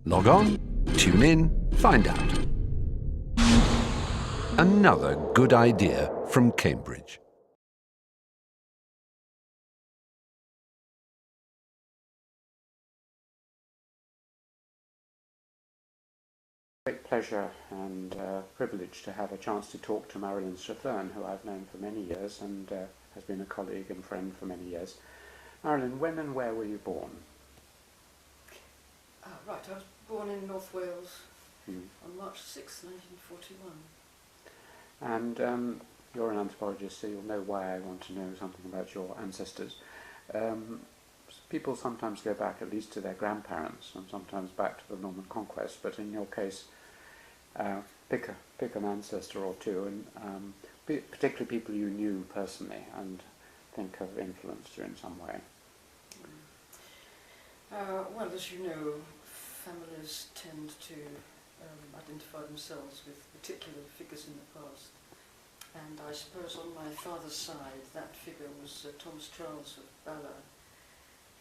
Log on, tune in, find out. Another good idea from Cambridge. Great pleasure and privilege to have a chance to talk to Marilyn Strathern, who I've known for many years and has been a colleague and friend for many years. Marilyn, when and where were you born? Right, I was born in North Wales on March 6, 1941. And you're an anthropologist, so you'll know why I want to know something about your ancestors. People sometimes go back at least to their grandparents and sometimes back to the Norman Conquest, but in your case, pick an ancestor or two, and particularly people you knew personally and think have influenced you in some way. Well, as you know, families tend to identify themselves with particular figures in the past. And I suppose on my father's side, that figure was Thomas Charles of Bala,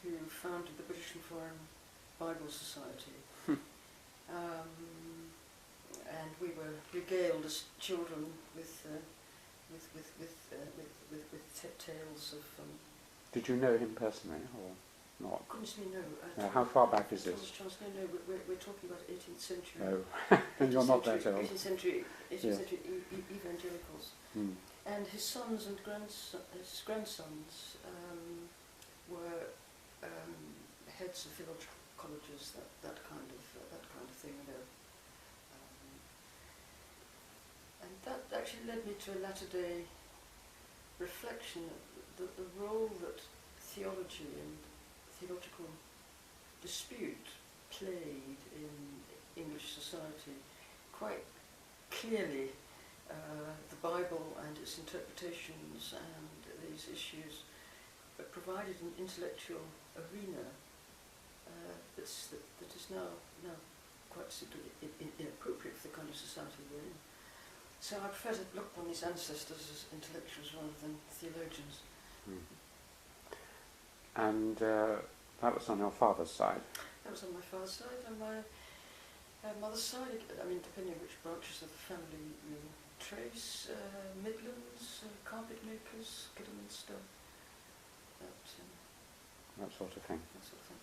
who founded the British and Foreign Bible Society. And we were regaled as children with tales of... Did you know him personally, or not? Goodness me, no. No, how far back is this? Thomas Charles, no, we're talking about 18th century. Oh, and you're not that old. 18th century evangelicals. And his sons and his grandsons were heads of village colleges, that kind of thing. And that actually led me to a latter-day reflection that the role that theology and theological dispute played in English society quite clearly. The Bible and its interpretations and these issues provided an intellectual arena that is now quite simply inappropriate for the kind of society we're in. So I prefer to look upon these ancestors as intellectuals rather than theologians. And that was on your father's side? That was on my father's side, and my mother's side, I mean, depending on which branches of the family you trace, Midlands, carpet makers, Kidderminster, that sort of thing. That sort of thing.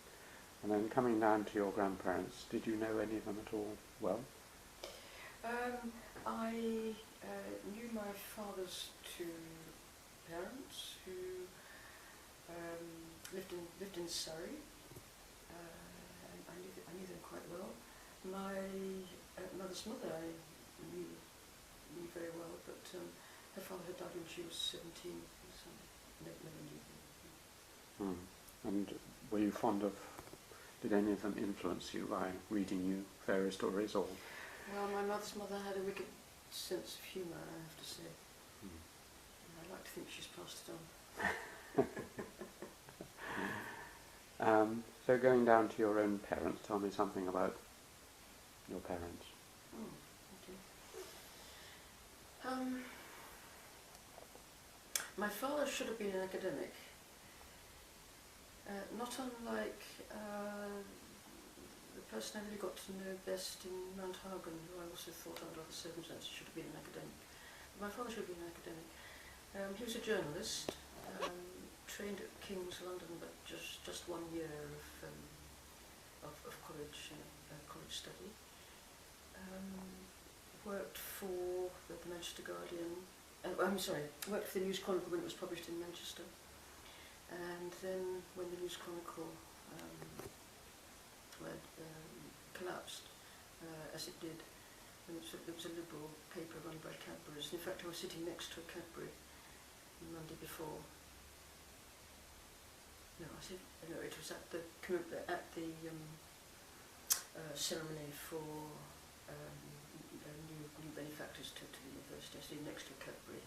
And then coming down to your grandparents, did you know any of them at all well? I knew my father's two parents who lived in Surrey. I knew them quite well. My mother's mother I knew very well, but her father had died when she was 17, so I never knew him. And were you fond of, did any of them influence you by reading you fairy stories, or? Well, my mother's mother had a wicked sense of humour, I have to say. And I like to think she's passed it on. So going down to your own parents, tell me something about your parents. My father should have been an academic, not unlike the person I really got to know best in Mount Hagen, who I also thought under other circumstances should have been an academic. My father should have been an academic. He was a journalist, trained at King's London, but just 1 year of college study. Worked for the Manchester Guardian. Worked for the News Chronicle when it was published in Manchester. And then when the News Chronicle collapsed, as it did, and it was a liberal paper run by Cadbury's. In fact, I was sitting next to a Cadbury the Monday before. No, it was at the ceremony for new benefactors to the university. I stood next to a Cadbury.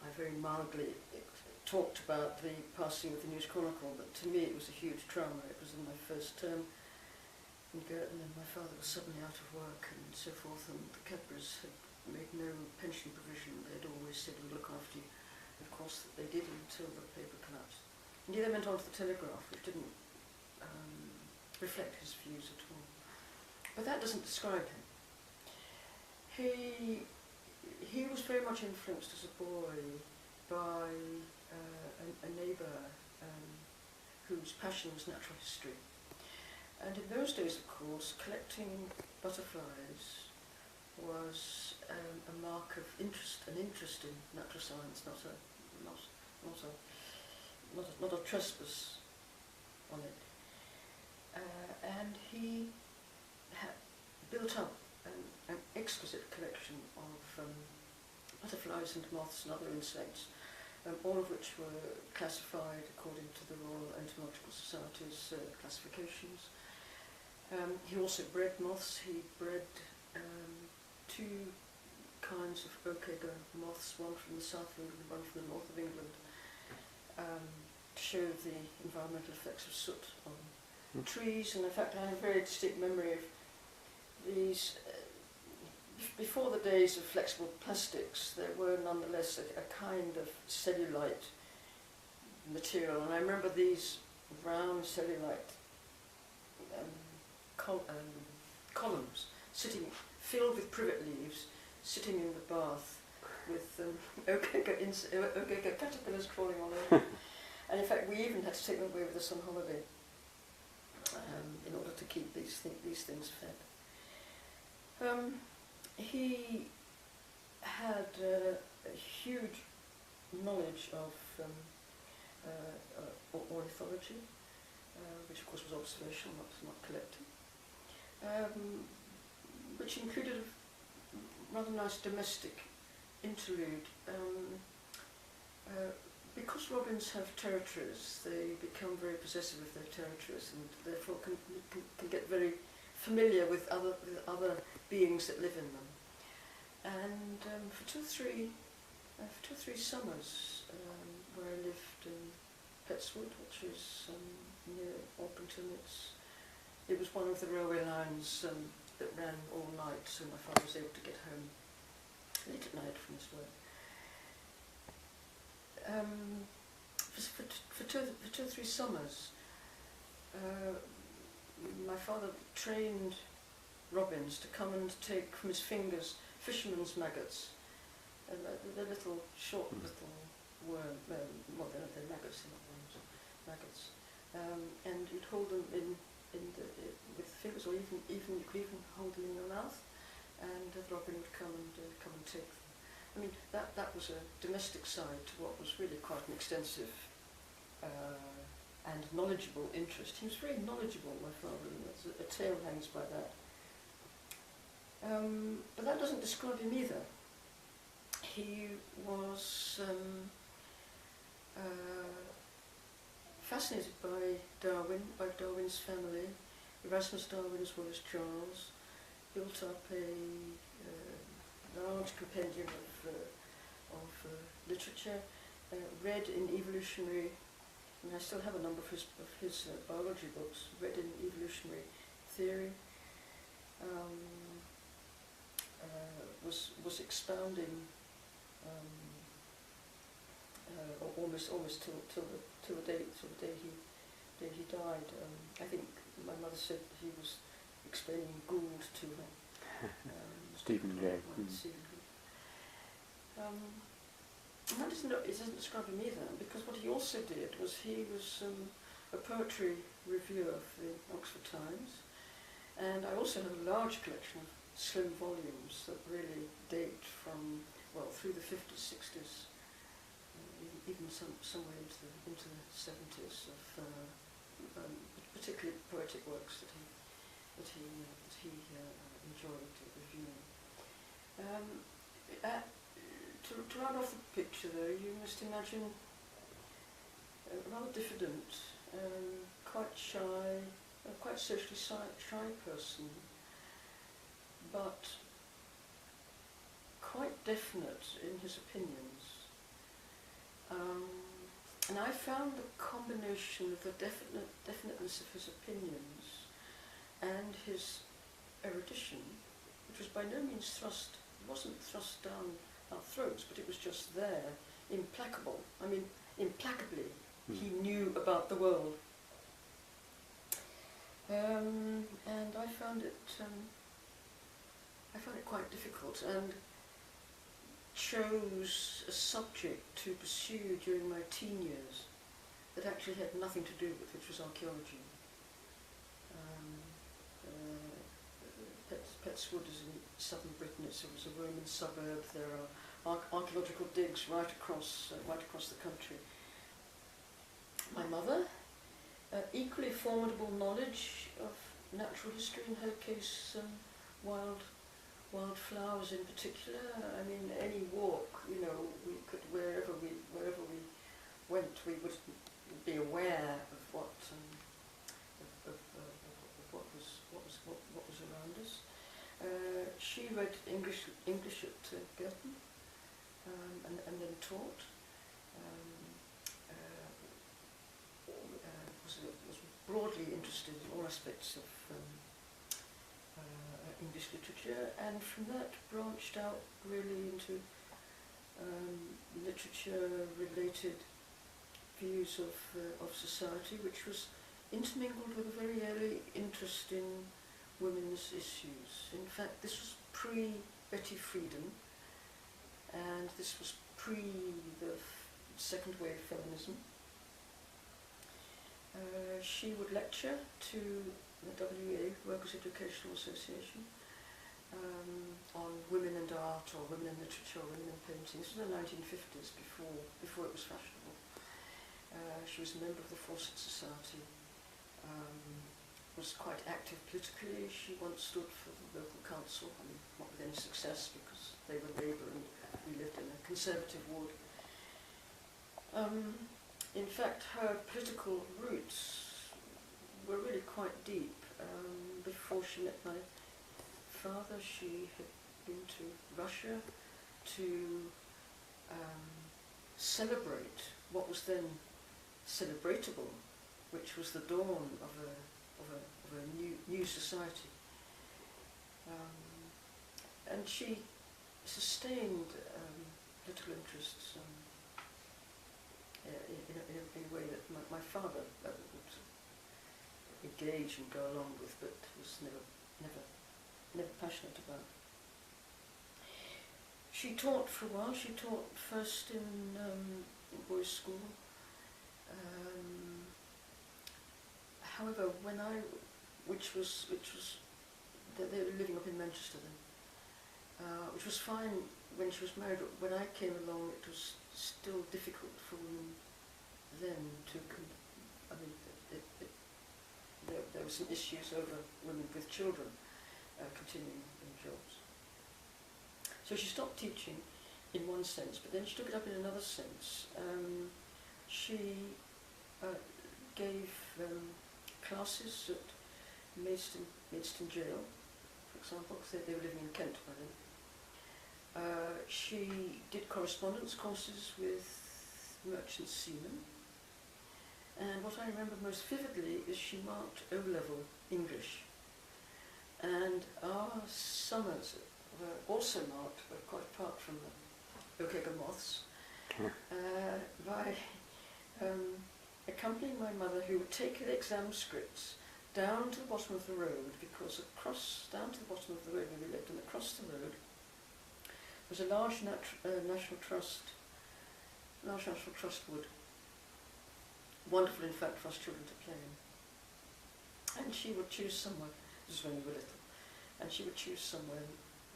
I very mildly talked about the passing of the News Chronicle, but to me it was a huge trauma. It was in my first term in Girton, and my father was suddenly out of work and so forth, and the Cadburys had made no pension provision. They had always said we'd look after you. Of course, they did until the paper collapsed. And he then went on to the Telegraph, which didn't reflect his views at all. doesn't describe him. He was very much influenced as a boy by a neighbour whose passion was natural history. And in those days, of course, collecting butterflies was a mark of interest, an interest in natural science, not a trespass on it. And he had built up an exquisite collection of butterflies and moths and other insects, all of which were classified according to the Royal Entomological Society's classifications. He also bred moths. He bred two kinds of oak-egger moths, one from the south of England and one from the north of England, to show the environmental effects of soot on trees. And in fact, I have a very distinct memory of these. Before the days of flexible plastics, there were nonetheless a kind of cellulite material, and I remember these round cellulite columns sitting, filled with privet leaves, sitting in the bath with oak-egger caterpillars crawling all over. And in fact, we even had to take them away with us on holiday in order to keep these things fed. He had a huge knowledge of ornithology, which of course was observational, not collective, which included a rather nice domestic interlude. Because robins have territories, they become very possessive of their territories, and therefore can get very familiar with other beings that live in them. And for two or three summers, where I lived in Petswood, which is near Orpington, it was one of the railway lines that ran all night, so my father was able to get home late at night from his work. For two or three summers, my father trained robins to come and take from his fingers fishermen's maggots, and they're little short little worm. Well, they're maggots, they're not worms, maggots. And you'd hold them with fingers, or even you could even hold them in your mouth, and the robin would come and take them. I mean, that was a domestic side to what was really quite an extensive and knowledgeable interest. He was very knowledgeable, my father, and a tale hangs by that. But that doesn't describe him either. He was fascinated by Darwin, by Darwin's family. Erasmus Darwin as well as Charles built up a large compendium of literature, read in evolutionary, and I still have a number of his biology books, read in evolutionary theory, was expounding almost till the day he died. I think my mother said he was explaining Gould to her. Stephen Jay. Stephen. And that it doesn't describe him either, because what he also did was he was a poetry reviewer for the Oxford Times, and I also have a large collection of slow volumes that really date from, well, through the 50s, 60s, even somewhere into the 70s, of particularly poetic works that he enjoyed reviewing. To round off the picture, though, you must imagine a rather diffident, quite shy, quite socially shy person, but quite definite in his opinions. And I found the combination of the definiteness of his opinions and his erudition, which was by no means wasn't thrust down our throats, but it was just there, implacable. I mean, implacably, he knew about the world. And I found it I found it quite difficult, and chose a subject to pursue during my teen years that actually had nothing to do with, which was archaeology. Petswood is in southern Britain. It was a Roman suburb. There are archaeological digs right across the country. My mother, equally formidable knowledge of natural history, in her case, wildflowers in particular. I mean, any walk, you know, we could wherever we went, we would be aware of what was around us. She read English at Girton, and then taught. Was broadly interested in all aspects of English literature, and from that branched out really into literature-related views of society, which was intermingled with a very early interest in women's issues. In fact, this was pre-Betty Friedan, and this was pre the second wave feminism. She would lecture to the WEA, Workers' Educational Association, on women and art, or women in literature, or women in painting. This was in the 1950s, before it was fashionable. She was a member of the Fawcett Society, was quite active politically. She once stood for the local council, I mean, not with any success because they were Labour and we lived in a Conservative ward. In fact, her political roots were really quite deep. Before she met my father, she had been to Russia to celebrate what was then celebratable, which was the dawn of a new society. And she sustained political interests in a way that my father would engage and go along with, but was never passionate about. She taught for a while. She taught first in boys' school. However, which was they were living up in Manchester then, which was fine when she was married. But when I came along, it was still difficult for women then to. I mean, there were some issues over women with children continuing in jobs. So she stopped teaching in one sense, but then she took it up in another sense. She gave classes at Maidstone Jail, for example, because they were living in Kent by then. She did correspondence courses with merchant seamen. And what I remember most vividly is she marked O-level English. And our summers were also marked, but quite apart from the Okega moths, by accompanying my mother, who would take the exam scripts down to the bottom of the road, because down to the bottom of the road where we lived, and across the road was a large National Trust wood. Wonderful, in fact, for us children to play in. And she would choose somewhere, this was when we were little, and she would choose somewhere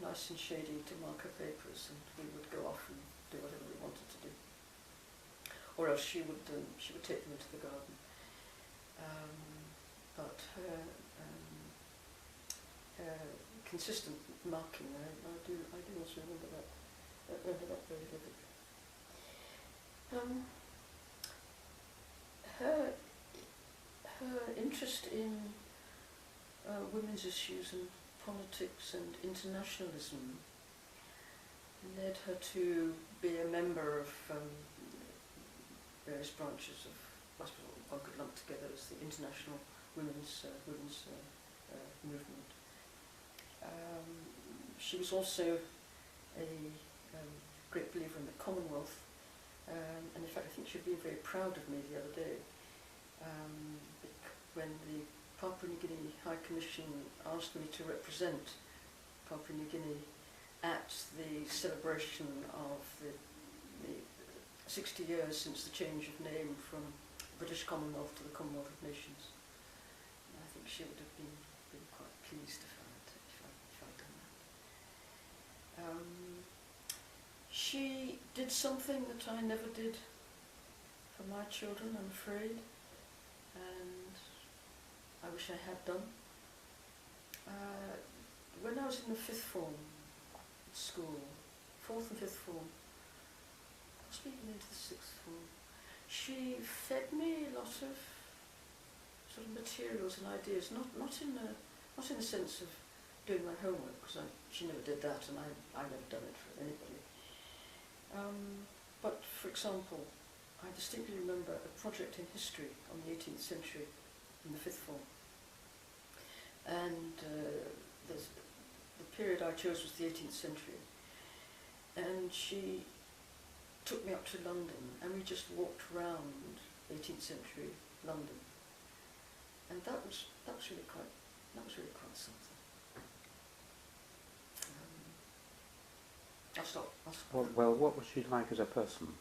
nice and shady to mark her papers, and we would go off and do whatever we wanted to do. Or else she would take them into the garden. But her consistent marking, I do also remember that very vividly. Her interest in women's issues and politics and internationalism led her to be a member of various branches of what one could lump together as the international women's movement. She was also a great believer in the Commonwealth, and in fact I think she'd been very proud of me the other day when the Papua New Guinea High Commission asked me to represent Papua New Guinea at the celebration of the 60 years since the change of name from British Commonwealth to the Commonwealth of Nations. And I think she would have been quite pleased if I'd done that. She did something that I never did for my children, I'm afraid, and I wish I had done. When I was in the 5th form at school, 4th and 5th form, possibly even into the 6th form, she fed me a lot of sort of materials and ideas, not in the sense of doing my homework, because she never did that, and I never done it for anybody. But for example, I distinctly remember a project in history on the 18th century in the 5th form, and the period I chose was the 18th century, and she took me up to London, and we just walked around 18th century London, and that was really quite something. I'll stop. Well, what was she like as a person?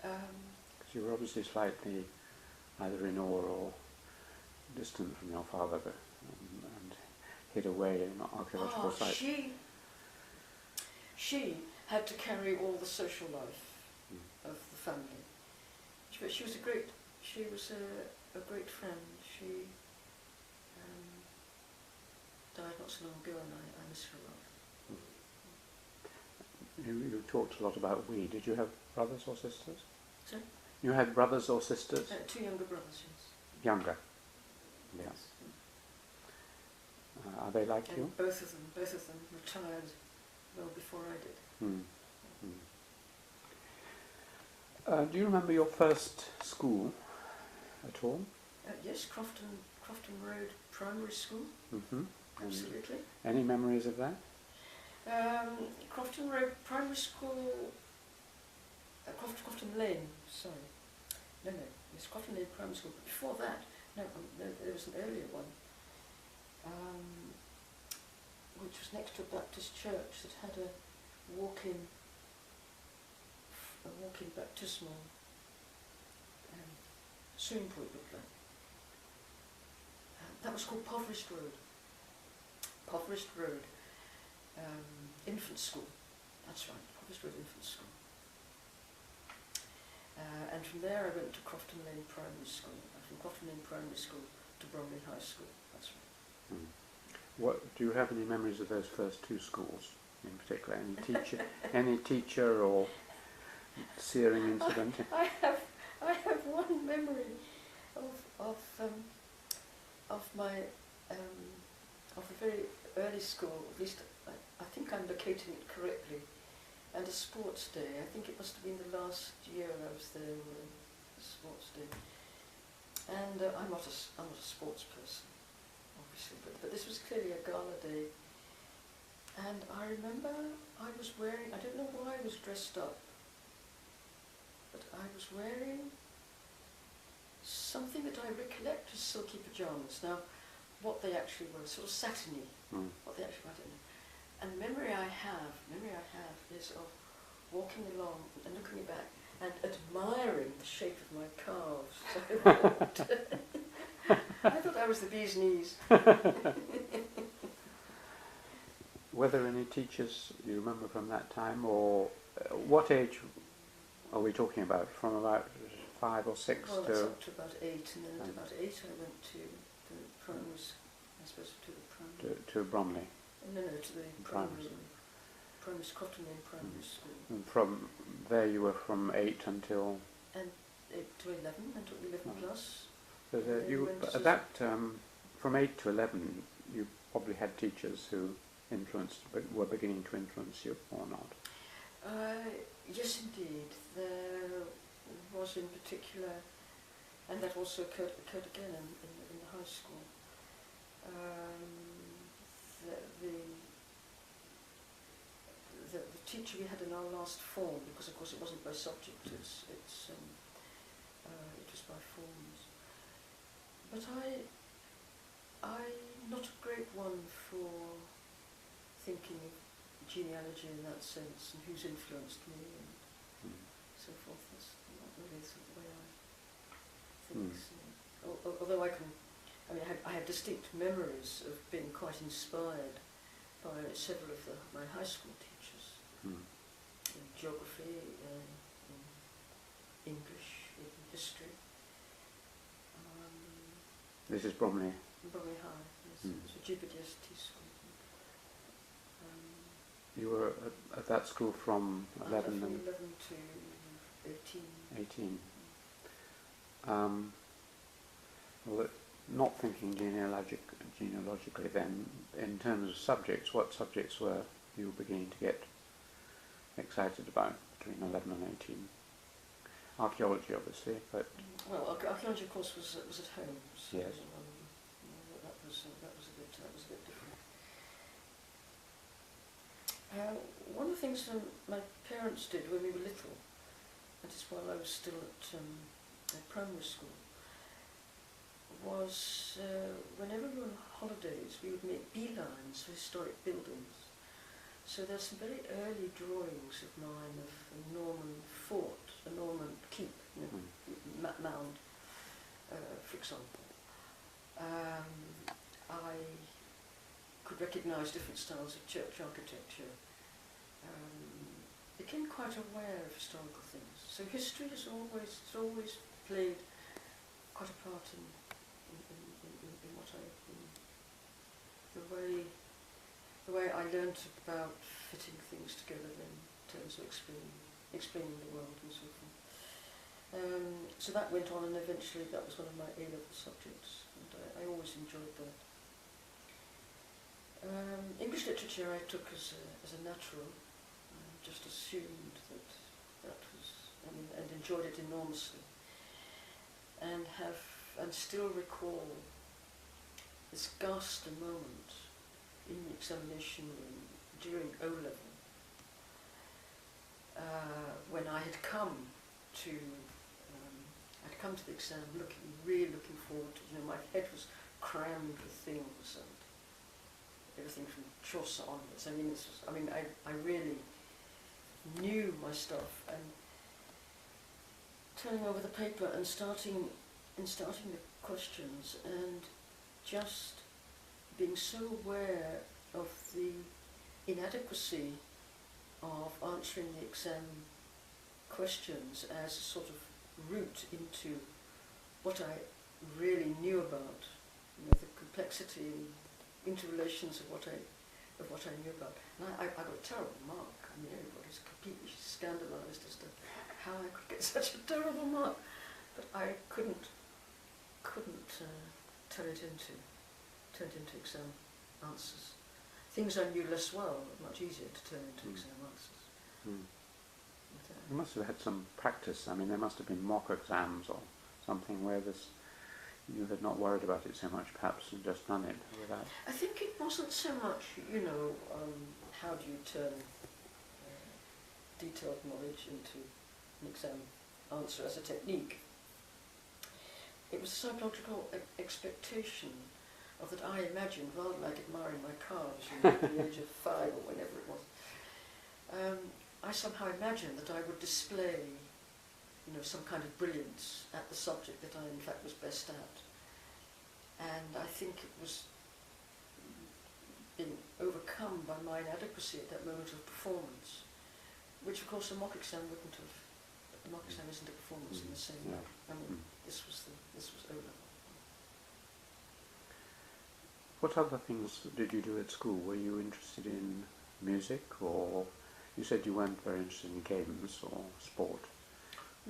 Because you were obviously slightly either in awe or distant from your father, and hid away in archaeological sites. She had to carry all the social life of the family. But she was a great friend. She died not so long ago, and I miss her a lot. You talked a lot about we. Did you have brothers or sisters? Sorry? You had brothers or sisters? 2 younger brothers, yes. Younger? Yes. Are they like you? Both of them retired well before I did. Do you remember your first school at all? Yes, Crofton Road Primary School. Mm-hmm. Absolutely. Any memories of that? Crofton Road Primary School, Crofton Lane, sorry. No, it's Crofton Lane Primary School, but before that, no, there was an earlier one, which was next to a Baptist church that had a walk-in baptismal swimming pool. That was called Poverest Road. Infant School. That's right, Poverest Road Infant School. And from there I went to Crofton Lane Primary School. And from Crofton Lane Primary School to Bromley High School. That's right. What do you have any memories of those first 2 schools in particular? Any teacher or searing incident? I have one memory of my of a very early school. At least I think I'm locating it correctly. And a sports day. I think it must have been the last year I was there. A sports day. And I'm not a sports person, obviously, but this was clearly a gala day. And I remember I was wearing, I don't know why I was dressed up, but I was wearing something that I recollect as silky pyjamas. Now, what they actually were, sort of satiny. What they actually were, I don't know. And the memory I have is of walking along and looking back and admiring the shape of my calves. I thought I was the bee's knees. Were there any teachers you remember from that time, or what age are we talking about? From about 5 or 6 well, to... that's up to about 8, and then at about 8 I went to the primary, I suppose to the primary... To Bromley? No, to the primary Crofton Lane Primary School. And from there you were from 8 until... And 8 to 11, until 11 plus. So from 8 to 11 you probably had teachers who were beginning to influence you, or not? Yes, indeed. There was in particular, and that also occurred again in the high school. The teacher we had in our last form, because of course it wasn't by subject, it was by forms. But I'm not a great great one for thinking of genealogy in that sense and who's influenced me and so forth. That's not really sort of the way I think. So, although I have distinct memories of being quite inspired by several of my high school teachers in geography, in English, in history. This is Bromley. Bromley High, yes. It's a GBDST school. You were at that school from 11 From 11 to 18. 18. Well, not thinking genealogically then, in terms of subjects, what subjects were you beginning to get excited about between 11 and 18? Archaeology, obviously, but... Well, archaeology, of course, was at home. So, yes. That was a bit different. One of the things that my parents did when we were little, that is while I was still at primary school, was whenever we were on holidays, we would make beelines for historic buildings. So there's some very early drawings of mine of a Norman fort, a Norman keep, mound, for example. I could recognise different styles of church architecture. Became quite aware of historical things. So history has always played quite a part in what the way I learnt about fitting things together in terms of explaining the world and so forth. So that went on, and eventually that was one of my A-level subjects, and I always enjoyed that. English literature I took as a natural. Just assumed that was, and enjoyed it enormously, and still recall this ghastly moment in the examination room during O-level, when I had come to the exam really looking forward to, my head was crammed with things and everything from Chaucer onwards. I really knew my stuff, and turning over the paper and starting the questions, and just being so aware of the inadequacy of answering the exam questions as a sort of route into what I really knew about, the complexity and interrelations of what I knew about. And I got a terrible mark. Everybody's completely scandalised as to how I could get such a terrible mark, but I couldn't turn it into exam answers. Things I knew less well, much easier to turn into exam answers. You must have had some practice. There must have been mock exams or something where you had not worried about it so much, perhaps, and just done it without... I think it wasn't so much, how do you turn detailed knowledge into an exam answer as a technique. It was a psychological expectation of that I imagined, rather like admiring my calves at the age of 5 or whenever it was. I somehow imagined that I would display, some kind of brilliance at the subject that I in fact was best at. And I think it was being overcome by my inadequacy at that moment of performance, which of course a mock exam wouldn't have. A mock exam isn't a performance in the same way. This was O-level. What other things did you do at school? Were you interested in music, or you said you weren't very interested in games or sport?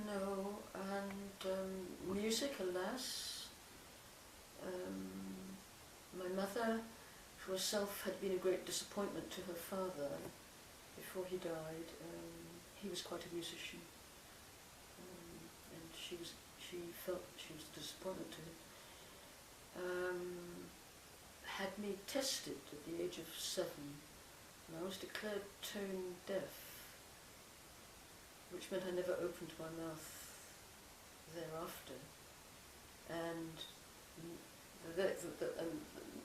No, and music, alas. My mother herself had been a great disappointment to her father before he died. He was quite a musician, and she felt that she was a disappointment to him. Had me tested at the age of 7, and I was declared tone deaf, which meant I never opened my mouth thereafter. And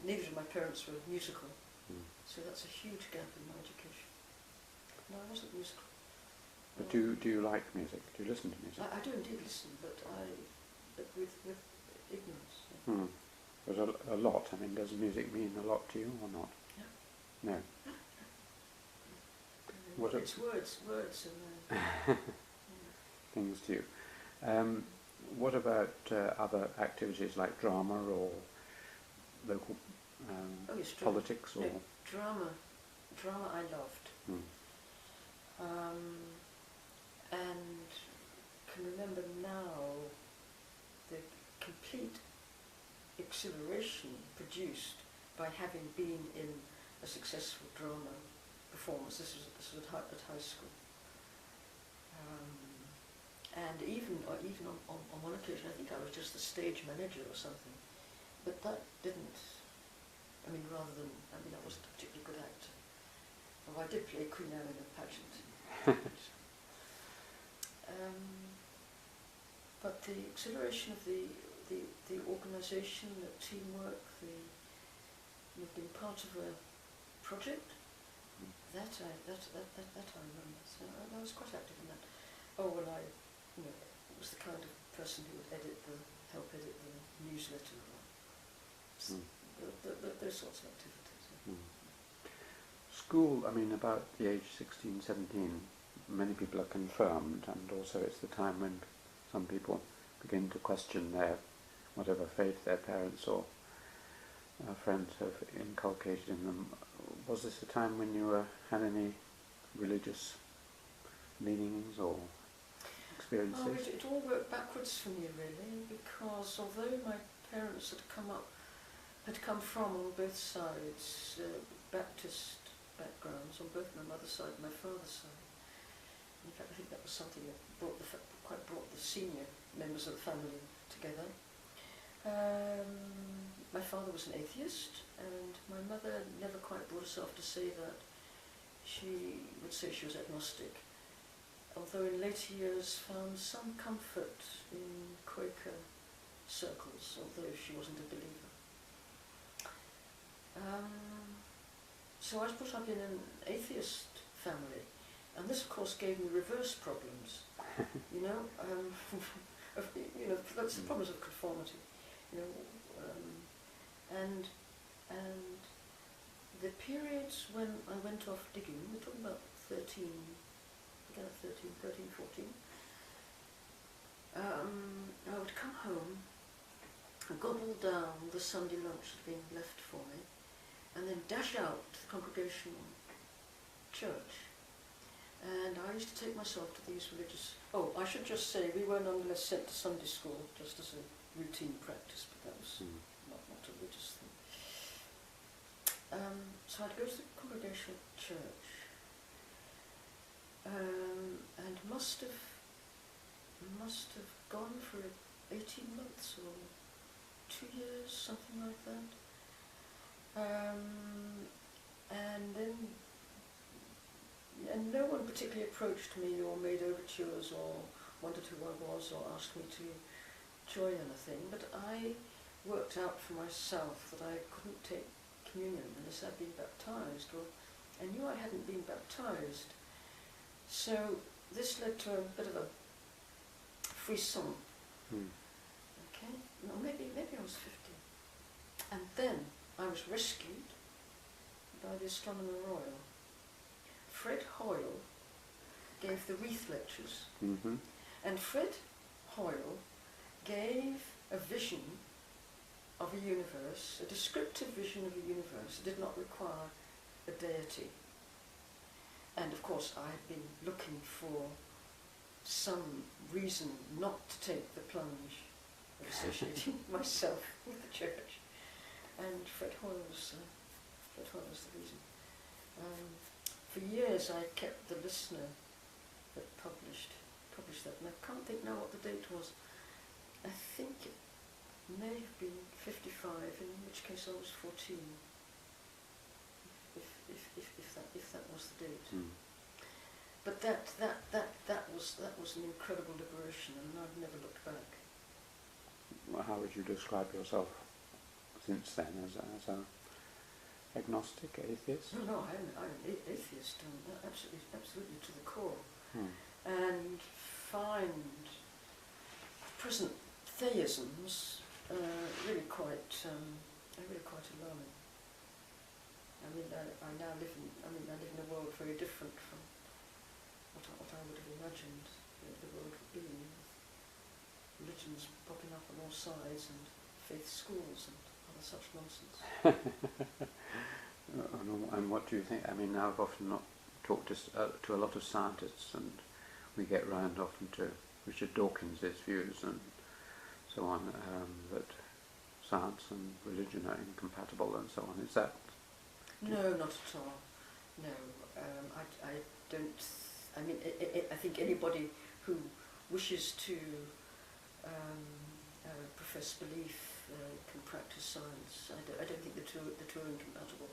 neither of my parents were musical, Mm. so that's a huge gap in my education. No, I wasn't musical. But do you like music? Do you listen to music? I do indeed listen, but with ignorance. Yeah. Hmm. There's a lot. I mean, does music mean a lot to you or not? Yeah. No. What It's words and things to you. What about other activities like drama or local oh, yes, drama. politics? Or No, drama I loved. And can remember now the complete exhilaration produced by having been in a successful drama performance. This was at high school. And even on one occasion, I think I was just the stage manager or something. But that didn't, I wasn't a particularly good actor. Although I did play Queen Anne in a pageant. But the exhilaration of the organisation, the teamwork, being part of a project, that I remember. So I was quite active in that. Oh, well, I was the kind of person who would help edit the newsletter, those sorts of activities. Yeah. School, I mean, about the age 16, 17, many people are confirmed, and also it's the time when some people begin to question whatever faith their parents or friends have inculcated in them. Was this a time when you had any religious leanings or experiences? Oh, it all worked backwards for me, really, because although my parents had come from on both sides Baptist backgrounds, on both my mother's side and my father's side. In fact, I think that was something that brought the senior members of the family together. My father was an atheist, and my mother never quite brought herself to say that. She would say she was agnostic, although in later years found some comfort in Quaker circles, although she wasn't a believer. So I was brought up in an atheist family, and this of course gave me reverse problems. That's the problems of conformity. And the periods when I went off digging, we're talking about 13, 14, I would come home and gobble down the Sunday lunch that had been left for me, and then dash out to the congregational church. And I used to take myself to these religious... Oh, I should just say, we were nonetheless sent to Sunday school just as a routine practice, but that was not a religious thing. So I'd go to the congregational church, and must have gone for 18 months or 2 years, something like that. And no one particularly approached me or made overtures or wondered who I was or asked me to join anything, but I worked out for myself that I couldn't take communion unless I'd been baptised, or I knew I hadn't been baptised. So this led to a bit of a frisson. Okay, no, maybe I was 15. And then I was rescued by the Astronomer Royal. Fred Hoyle gave the Wreath Lectures, and Fred Hoyle gave a vision of a universe, a descriptive vision of a universe that did not require a deity. And of course I had been looking for some reason not to take the plunge of associating myself with the church. And Fred Hoyle was the reason. For years I kept the Listener that published that, and I can't think now what the date was. I think it may have been 55, in which case I was 14, if that was the date. But that was an incredible liberation, and I've never looked back. Well, how would you describe yourself since then as a agnostic atheist? No, I'm an atheist, absolutely to the core, Hmm. and find present theisms really quite alarming. I mean, I live in a world very different from what I would have imagined the world would be, with religions popping up on all sides and faith schools and other such nonsense. And what do you think? I mean, I've often not talked to a lot of scientists, and we get round often to Richard Dawkins' views and so on, that science and religion are incompatible and so on. Is that? No, not at all. No, I don't. I mean, I think anybody who wishes to profess belief can practice science. I don't think the two are incompatible.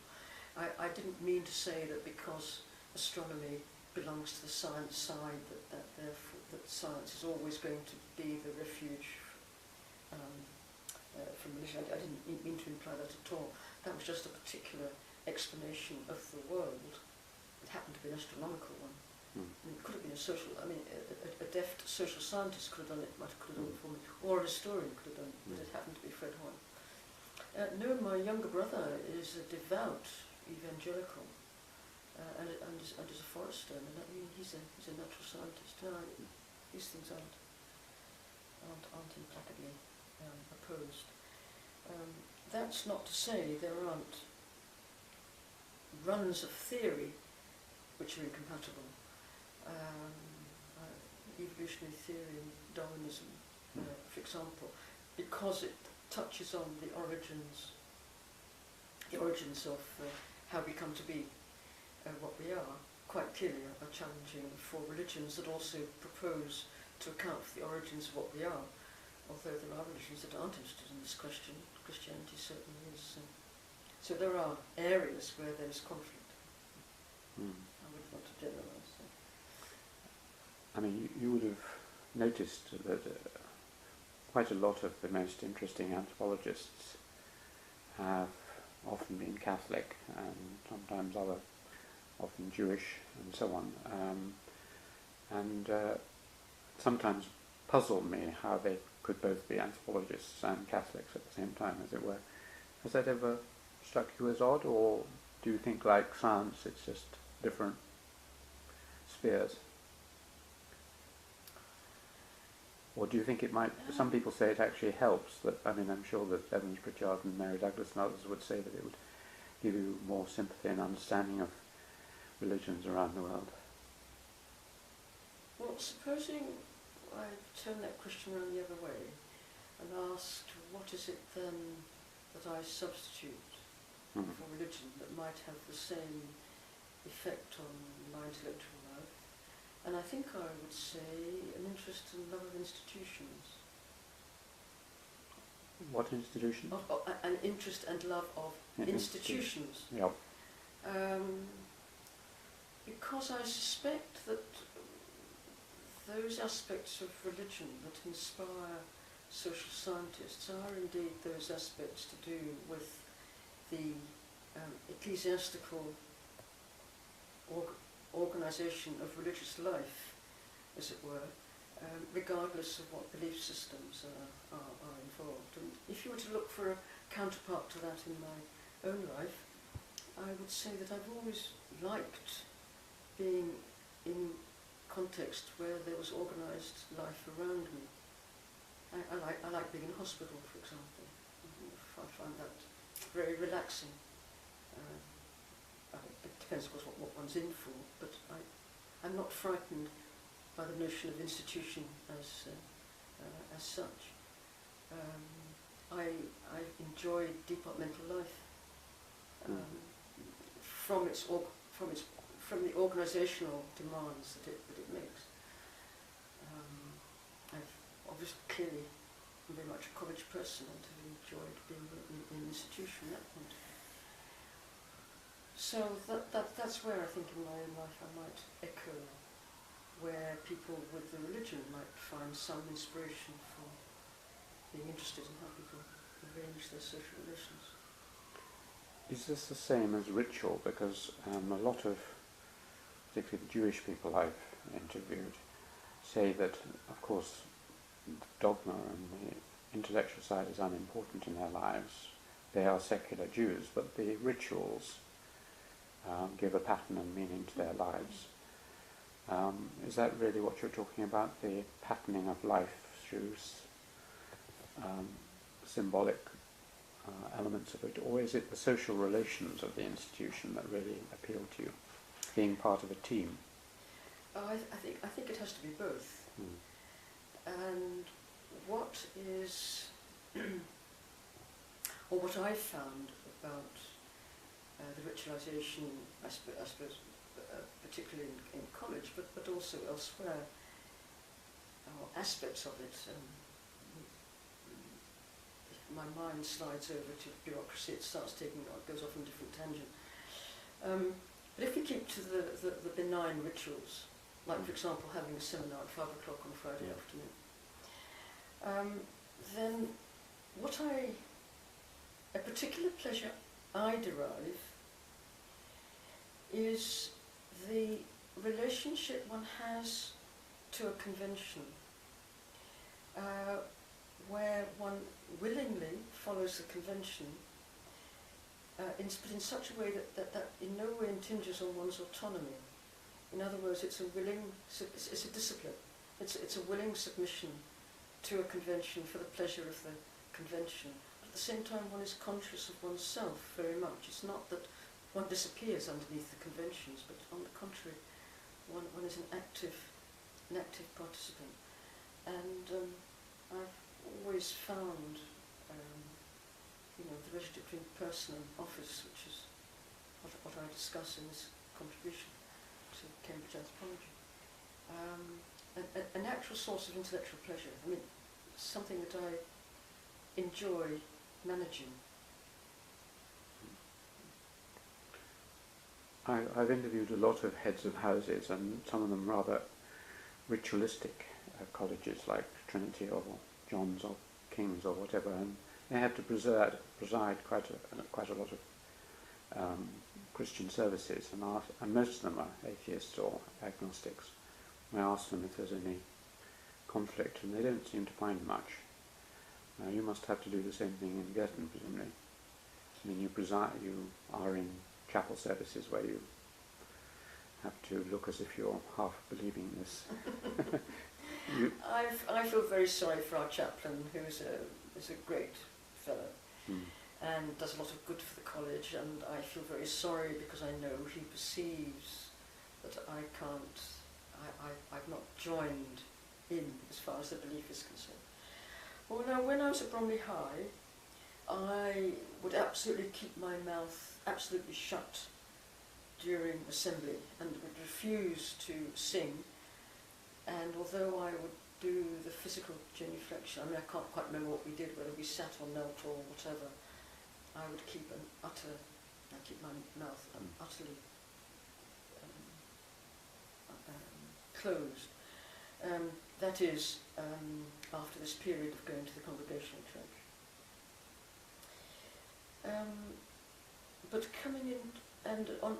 I didn't mean to say that because astronomy belongs to the science side that therefore that science is always going to be the refuge from religion. I didn't mean to imply that at all. That was just a particular explanation of the world. It happened to be an astronomical one. I mean, it could have been a social. I mean, a deft social scientist could have done it. Could have done it for me, or a historian could have done it. But it happened to be Fred Hoyle. No, my younger brother is a devout evangelical, and is a forester. And I mean, he's a natural scientist. No, these things aren't implacably opposed. That's not to say there aren't runs of theory which are incompatible. Evolutionary theory and Darwinism, for example, because it touches on the origins of how we come to be what we are, quite clearly are challenging for religions that also propose to account for the origins of what we are, although there are religions that aren't interested in this question. Christianity certainly is. So there are areas where there is conflict. I wouldn't want to generalise. So. I mean, you would have noticed that quite a lot of the most interesting anthropologists have often been Catholic and sometimes often Jewish and so on, and sometimes puzzled me how they could both be anthropologists and Catholics at the same time, as it were. Has that ever struck you as odd, or do you think, like science, it's just different spheres? Or do you think it might, some people say it actually helps, that, I mean, I'm sure that Evans Pritchard and Mary Douglas and others would say that it would give you more sympathy and understanding of religions around the world. Well, supposing I turn that question around the other way and asked, what is it then that I substitute for religion that might have the same effect on my intellectual life? And I think I would say an interest and love of institutions. What institutions? An interest and love of institutions. Yep. Because I suspect that those aspects of religion that inspire social scientists are indeed those aspects to do with the ecclesiastical organisation of religious life, as it were, regardless of what belief systems are involved. And if you were to look for a counterpart to that in my own life, I would say that I've always liked being in context where there was organised life around me. I like being in hospital, for example. I find that very relaxing. It depends, of course, what one's in for, but I'm not frightened by the notion of institution as such. I enjoy departmental life from the organisational demands that it makes. I've obviously clearly been very much a college person and have enjoyed being in an institution at that point. So that's where I think in my own life I might echo where people with the religion might find some inspiration for being interested in how people arrange their social relations. Is this the same as ritual? Because a lot of, particularly the Jewish people I've interviewed, say that, of course, dogma and the intellectual side is unimportant in their lives. They are secular Jews, but the rituals give a pattern and meaning to their lives. Is that really what you're talking about, the patterning of life through symbolic elements of it, or is it the social relations of the institution that really appeal to you, being part of a team? I think it has to be both. And what is, or what I've found about the ritualisation, I suppose, particularly in college, but also elsewhere, or aspects of it. If my mind slides over to bureaucracy, it goes off on a different tangent. But if we keep to the benign rituals, like for example having a seminar at 5 o'clock on a Friday afternoon, then a particular pleasure I derive is the relationship one has to a convention, where one willingly follows the convention, but in such a way that in no way impinges on one's autonomy. In other words, it's a discipline. It's a willing submission to a convention for the pleasure of the convention. But at the same time, one is conscious of oneself very much. It's not that one disappears underneath the conventions, but on the contrary, one is an active participant. And I've always found, the relationship between person and office, which is what I discuss in this contribution to Cambridge anthropology, a natural source of intellectual pleasure. I mean, something that I enjoy managing. I've interviewed a lot of heads of houses, and some of them rather ritualistic colleges like Trinity or John's or King's or whatever, and they have to preside quite a lot of Christian services, and most of them are atheists or agnostics. I ask them if there's any conflict, and they don't seem to find much. Now, you must have to do the same thing in Girton, presumably. I mean, you are in chapel services where you have to look as if you're half believing this. I feel very sorry for our chaplain, who is a great fellow and does a lot of good for the college, and I feel very sorry because I know he perceives that I've not joined in as far as the belief is concerned. Well, now, when I was at Bromley High, I would absolutely keep my mouth absolutely shut during assembly and would refuse to sing. And although I would do the physical genuflection, I mean, I can't quite remember what we did, whether we sat or knelt or whatever, I would keep my mouth utterly closed. That is, after this period of going to the Congregational Church. But coming in and on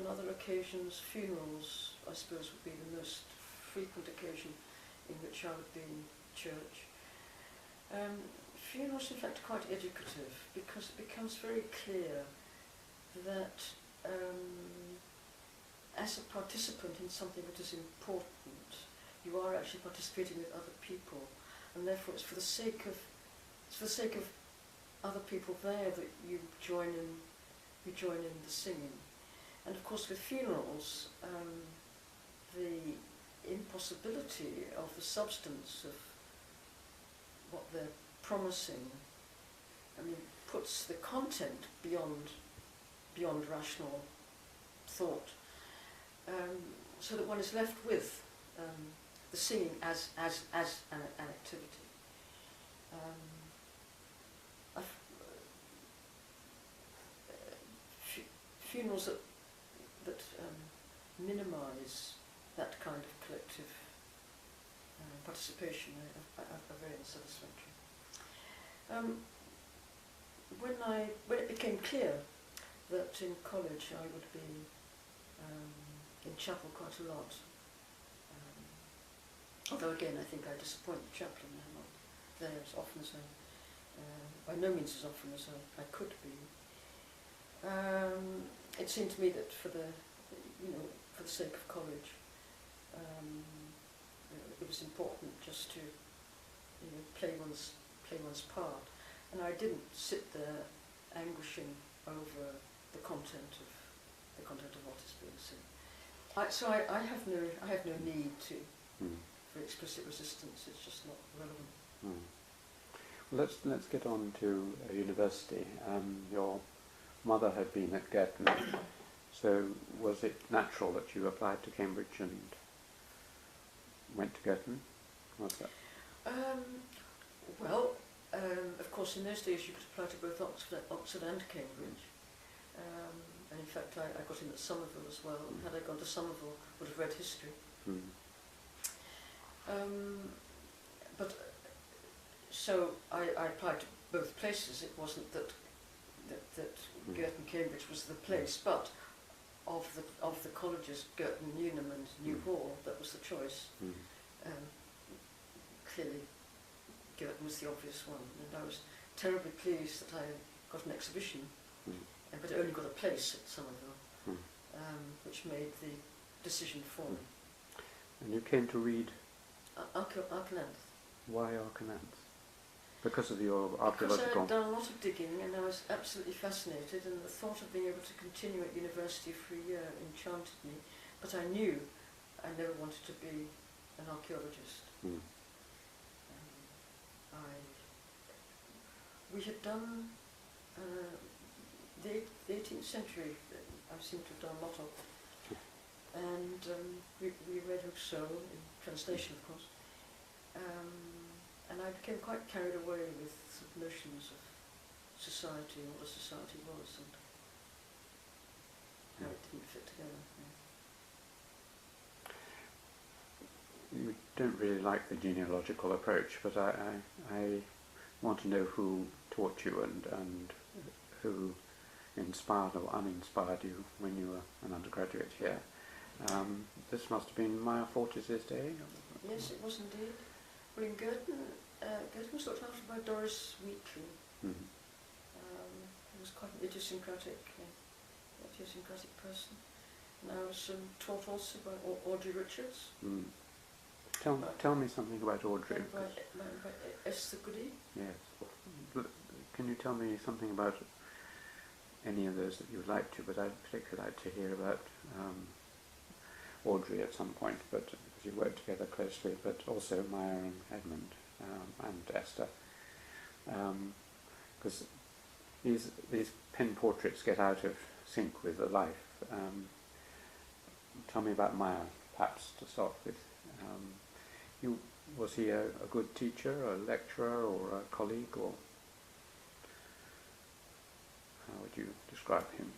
other occasions, funerals, I suppose, would be the most frequent occasion in which I would be in church. Funerals, in fact, are quite educative because it becomes very clear that as a participant in something that is important, you are actually participating with other people, and therefore it's for the sake of other people there that you join in the singing. And of course, with funerals, the impossibility of the substance of what they're promising, I mean, puts the content beyond rational thought, so that one is left with the singing as an activity. Funerals that minimise that kind of collective participation are very unsatisfactory. when it became clear that in college I would be in chapel quite a lot, although again I think I disappoint the chaplain. I'm not there as often as by no means as often as I could be. It seemed to me that for the sake of college, it was important just to play one's part, and I didn't sit there anguishing over the content of what is being said. So I have no need to for explicit resistance. It's just not relevant. Well, let's get on to university. Your mother had been at Girton, so was it natural that you applied to Cambridge and went to Girton? Was that? Well, of course, in those days you could apply to both Oxford and Cambridge, and in fact I got in at Somerville as well. And had I gone to Somerville, would have read history. But so I applied to both places. It wasn't that Girton Cambridge was the place, but of the colleges, Girton, Newnham and New Hall, that was the choice. Clearly, Girton was the obvious one, and I was terribly pleased that I got an exhibition, but I only got a place at Somerville, which made the decision for me. And you came to read Arcananthe. Why Arcananthe? Because of your archaeological... Because I had done a lot of digging and I was absolutely fascinated, and the thought of being able to continue at university for a year enchanted me, but I knew I never wanted to be an archaeologist. We had done the 18th century, I seem to have done a lot of, and we read Rousseau, in translation of course, and I became quite carried away with sort of notions of society and what a society was and how it didn't fit together. You don't really like the genealogical approach, but I want to know who taught you and who inspired or uninspired you when you were an undergraduate here. This must have been Meyer Fortis's day? Yes, it was indeed. Well, in Girton, Girton was looked after by Doris Wheatley. Who was quite an idiosyncratic person. And I was taught also by Audrey Richards. Tell me something about Audrey. By Esther Goody. Yes. Can you tell me something about any of those that you would like to? But I'd particularly like to hear about Audrey at some point, but because you work together closely, but also Meyer and Edmund and Esther, because these pen portraits get out of sync with the life. Tell me about Meyer, perhaps to start with. Was he a good teacher, a lecturer, or a colleague, or how would you describe him?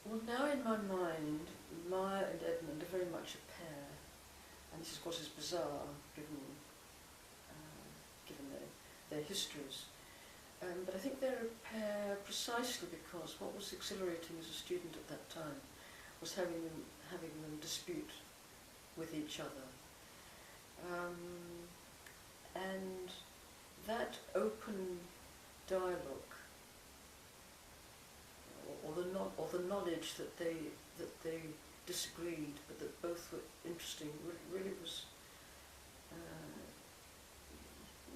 Well, now in my mind, Meyer and Edmund are very much a pair, and this is what is bizarre given their histories. But I think they're a pair precisely because what was exhilarating as a student at that time was having them dispute with each other, and that open dialogue, or the knowledge that they disagreed, but that both were interesting, really was.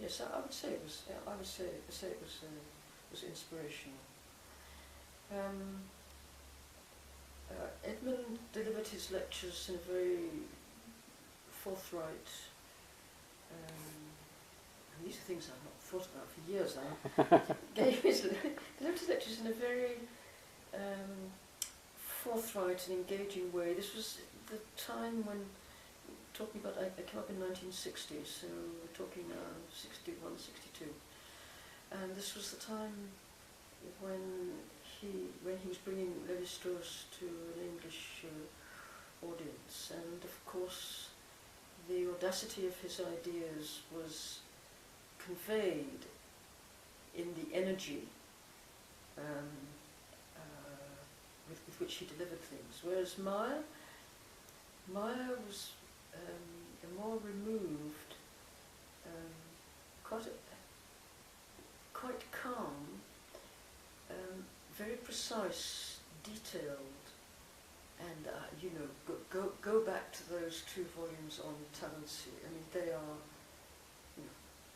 Yes, I would say it was. I would say it was inspirational. Edmund delivered his lectures in a very forthright, and these are things I've not thought about for years now, delivered his lectures in a very forthright and engaging way. This was the time when, talking about, I came up in 1960, so we're talking now 61, 62, and this was the time when he was bringing Lévi-Strauss to an English audience, and of course the audacity of his ideas was conveyed in the energy with which he delivered things. Whereas Meyer was a more removed, quite calm, very precise, detailed, and go back to those 2 volumes on Talency. I mean, they are,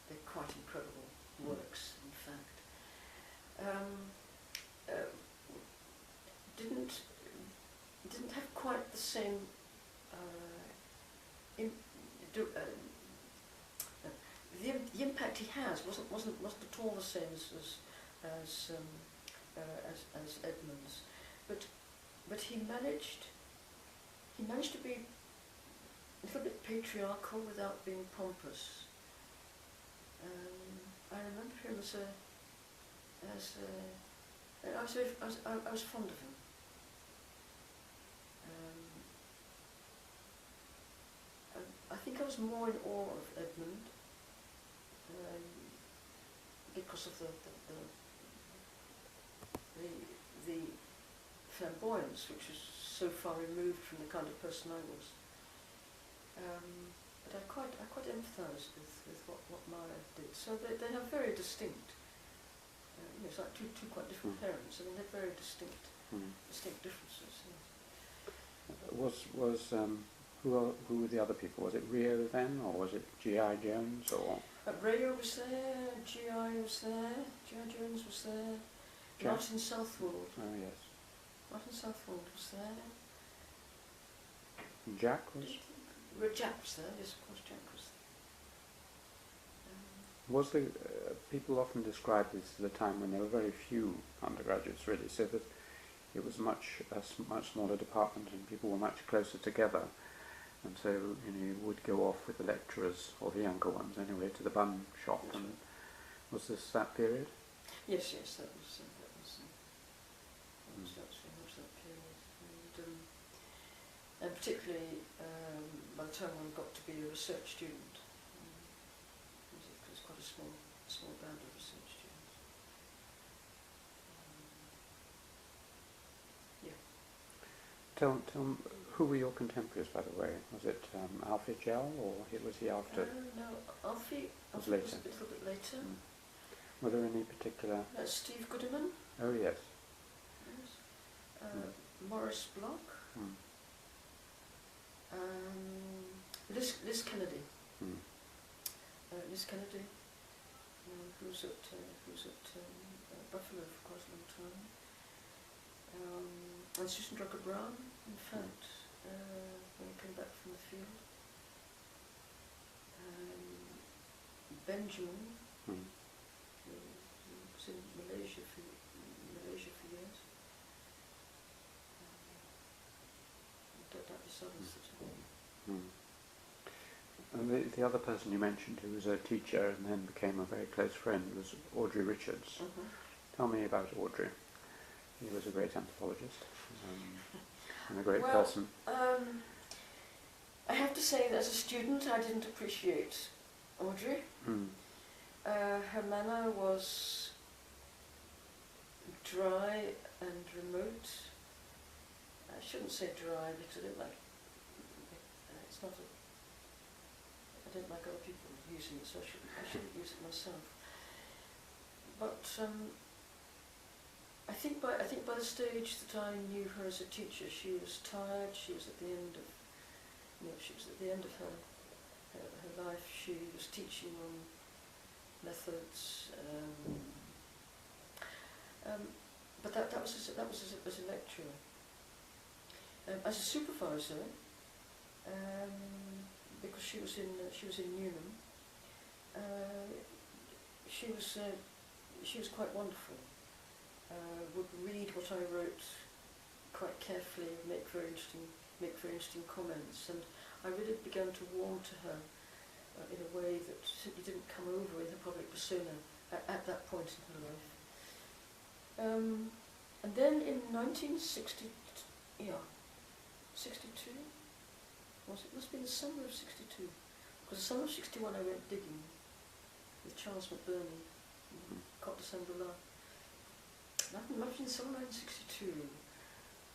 they're quite incredible works, in fact. Didn't have quite the same the impact he has wasn't at all the same as Edmund's, but he managed to be a little bit patriarchal without being pompous. I remember him I was fond of him. I think I was more in awe of Edmund because of the flamboyance, which was so far removed from the kind of person I was. But I quite empathised with what Meyer did. So they have very distinct. It's like two quite different parents. I mean, they're very distinct differences. Yeah. Who were the other people? Was it Rio then, or was it G.I. Jones, or? Rio was there. G.I. was there. G.I. Jones was there. Jack? Martin Southwold. Oh yes. Martin Southwold was there. Jack was. Jack was there. Yes, of course, Jack was there. Was the people often describe this as a time when there were very few undergraduates, really, so that it was a much smaller department and people were much closer together, and so you would go off with the lecturers, or the younger ones anyway, to the bun shop. That's and right. Was this that period? Yes, that was very much that period, and particularly by the time one got to be a research student, it was quite a small band of research students. Tell who were your contemporaries, by the way? Was it Alfie Gell, or was he after? No, Alfie Was was a later. little bit later. Were there any particular? Steve Goodman, Oh yes. yes. Morris Block, Liz Kennedy. Liz Kennedy, who was at Buffalo for quite a long time. And Susan Drucker Brown, in fact, when he came back from the field. Benjamin, who was in Malaysia for years. That was others that And the other person you mentioned who was a teacher and then became a very close friend was Audrey Richards. Tell me about Audrey. He was a great anthropologist and a great person. I have to say that as a student I didn't appreciate Audrey. Her manner was dry and remote. I shouldn't say dry because I don't like I don't like other people using it, so I shouldn't use it myself. But I think by the stage that I knew her as a teacher, she was tired. She was at the end of her life. She was teaching on methods, but that was as a lecturer. As a supervisor, because she was in Newnham, she was quite wonderful. Would read what I wrote quite carefully, make very interesting comments, and I really began to warm to her in a way that simply didn't come over in her public persona at that point in her life. And then in 1962, it must be the summer of 62, because the summer of 61 I went digging with Charles McBurney, Côte de Saint-Bernard. Imagine summer 1962,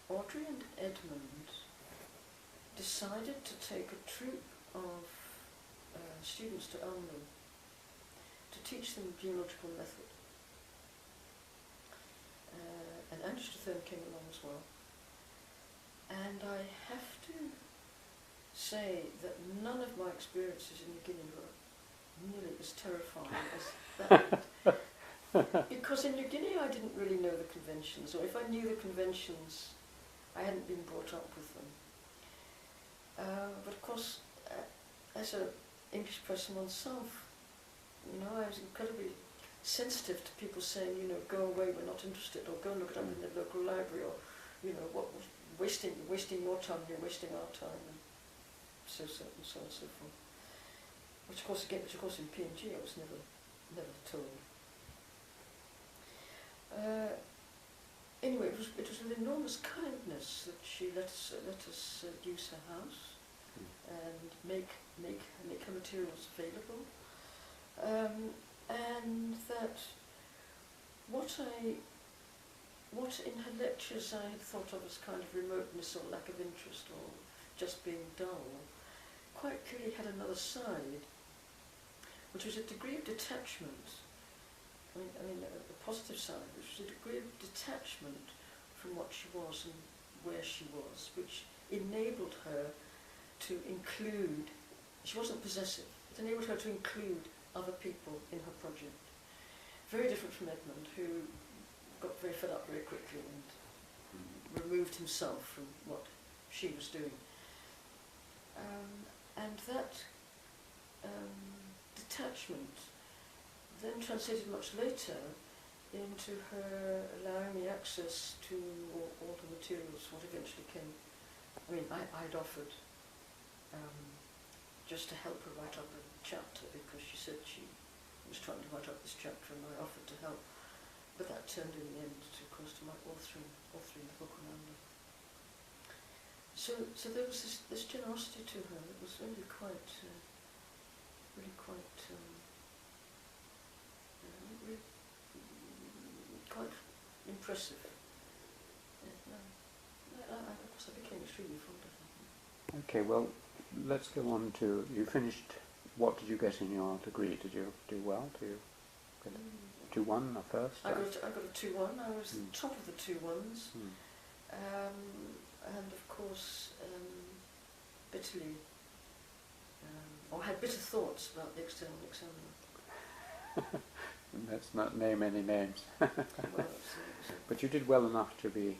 Audrey and Edmund decided to take a troop of students to Elmham to teach them geological method. And Andrew Strathern came along as well. And I have to say that none of my experiences in New Guinea were nearly as terrifying as that. Because in New Guinea I didn't really know the conventions, or if I knew the conventions, I hadn't been brought up with them. But of course, as an English person myself, I was incredibly sensitive to people saying, go away, we're not interested, or go and look it up in the local library, or, what wasting your time, you're wasting our time, and so on and so forth. Which of course in PNG I was never told. Anyway, it was with enormous kindness that she let us use her house and make her materials available, and that what in her lectures I had thought of as kind of remoteness or lack of interest or just being dull, quite clearly had another side, which was a degree of detachment. I mean, a positive side, which was a degree of detachment from what she was and where she was, which enabled her to include, she wasn't possessive, it enabled her to include other people in her project. Very different from Edmund, who got very fed up very quickly and removed himself from what she was doing. And that detachment then translated much later into her allowing me access to all the materials, what eventually came. I mean, I'd offered just to help her write up a chapter, because she said she was trying to write up this chapter, and I offered to help. But that turned in the end, of course, to my authoring the book on Amber. So there was this generosity to her that was really quite impressive. Of course, I became extremely fond of her. Okay, well, let's go on to, you finished, what did you get in your degree? Did you do well? Did you get a 2-1 or first? I got a 2-1. I was top of the 2-1s. And of course, bitterly, or had bitter thoughts about the external examiner. Let's not name any names. Well, But you did well enough to be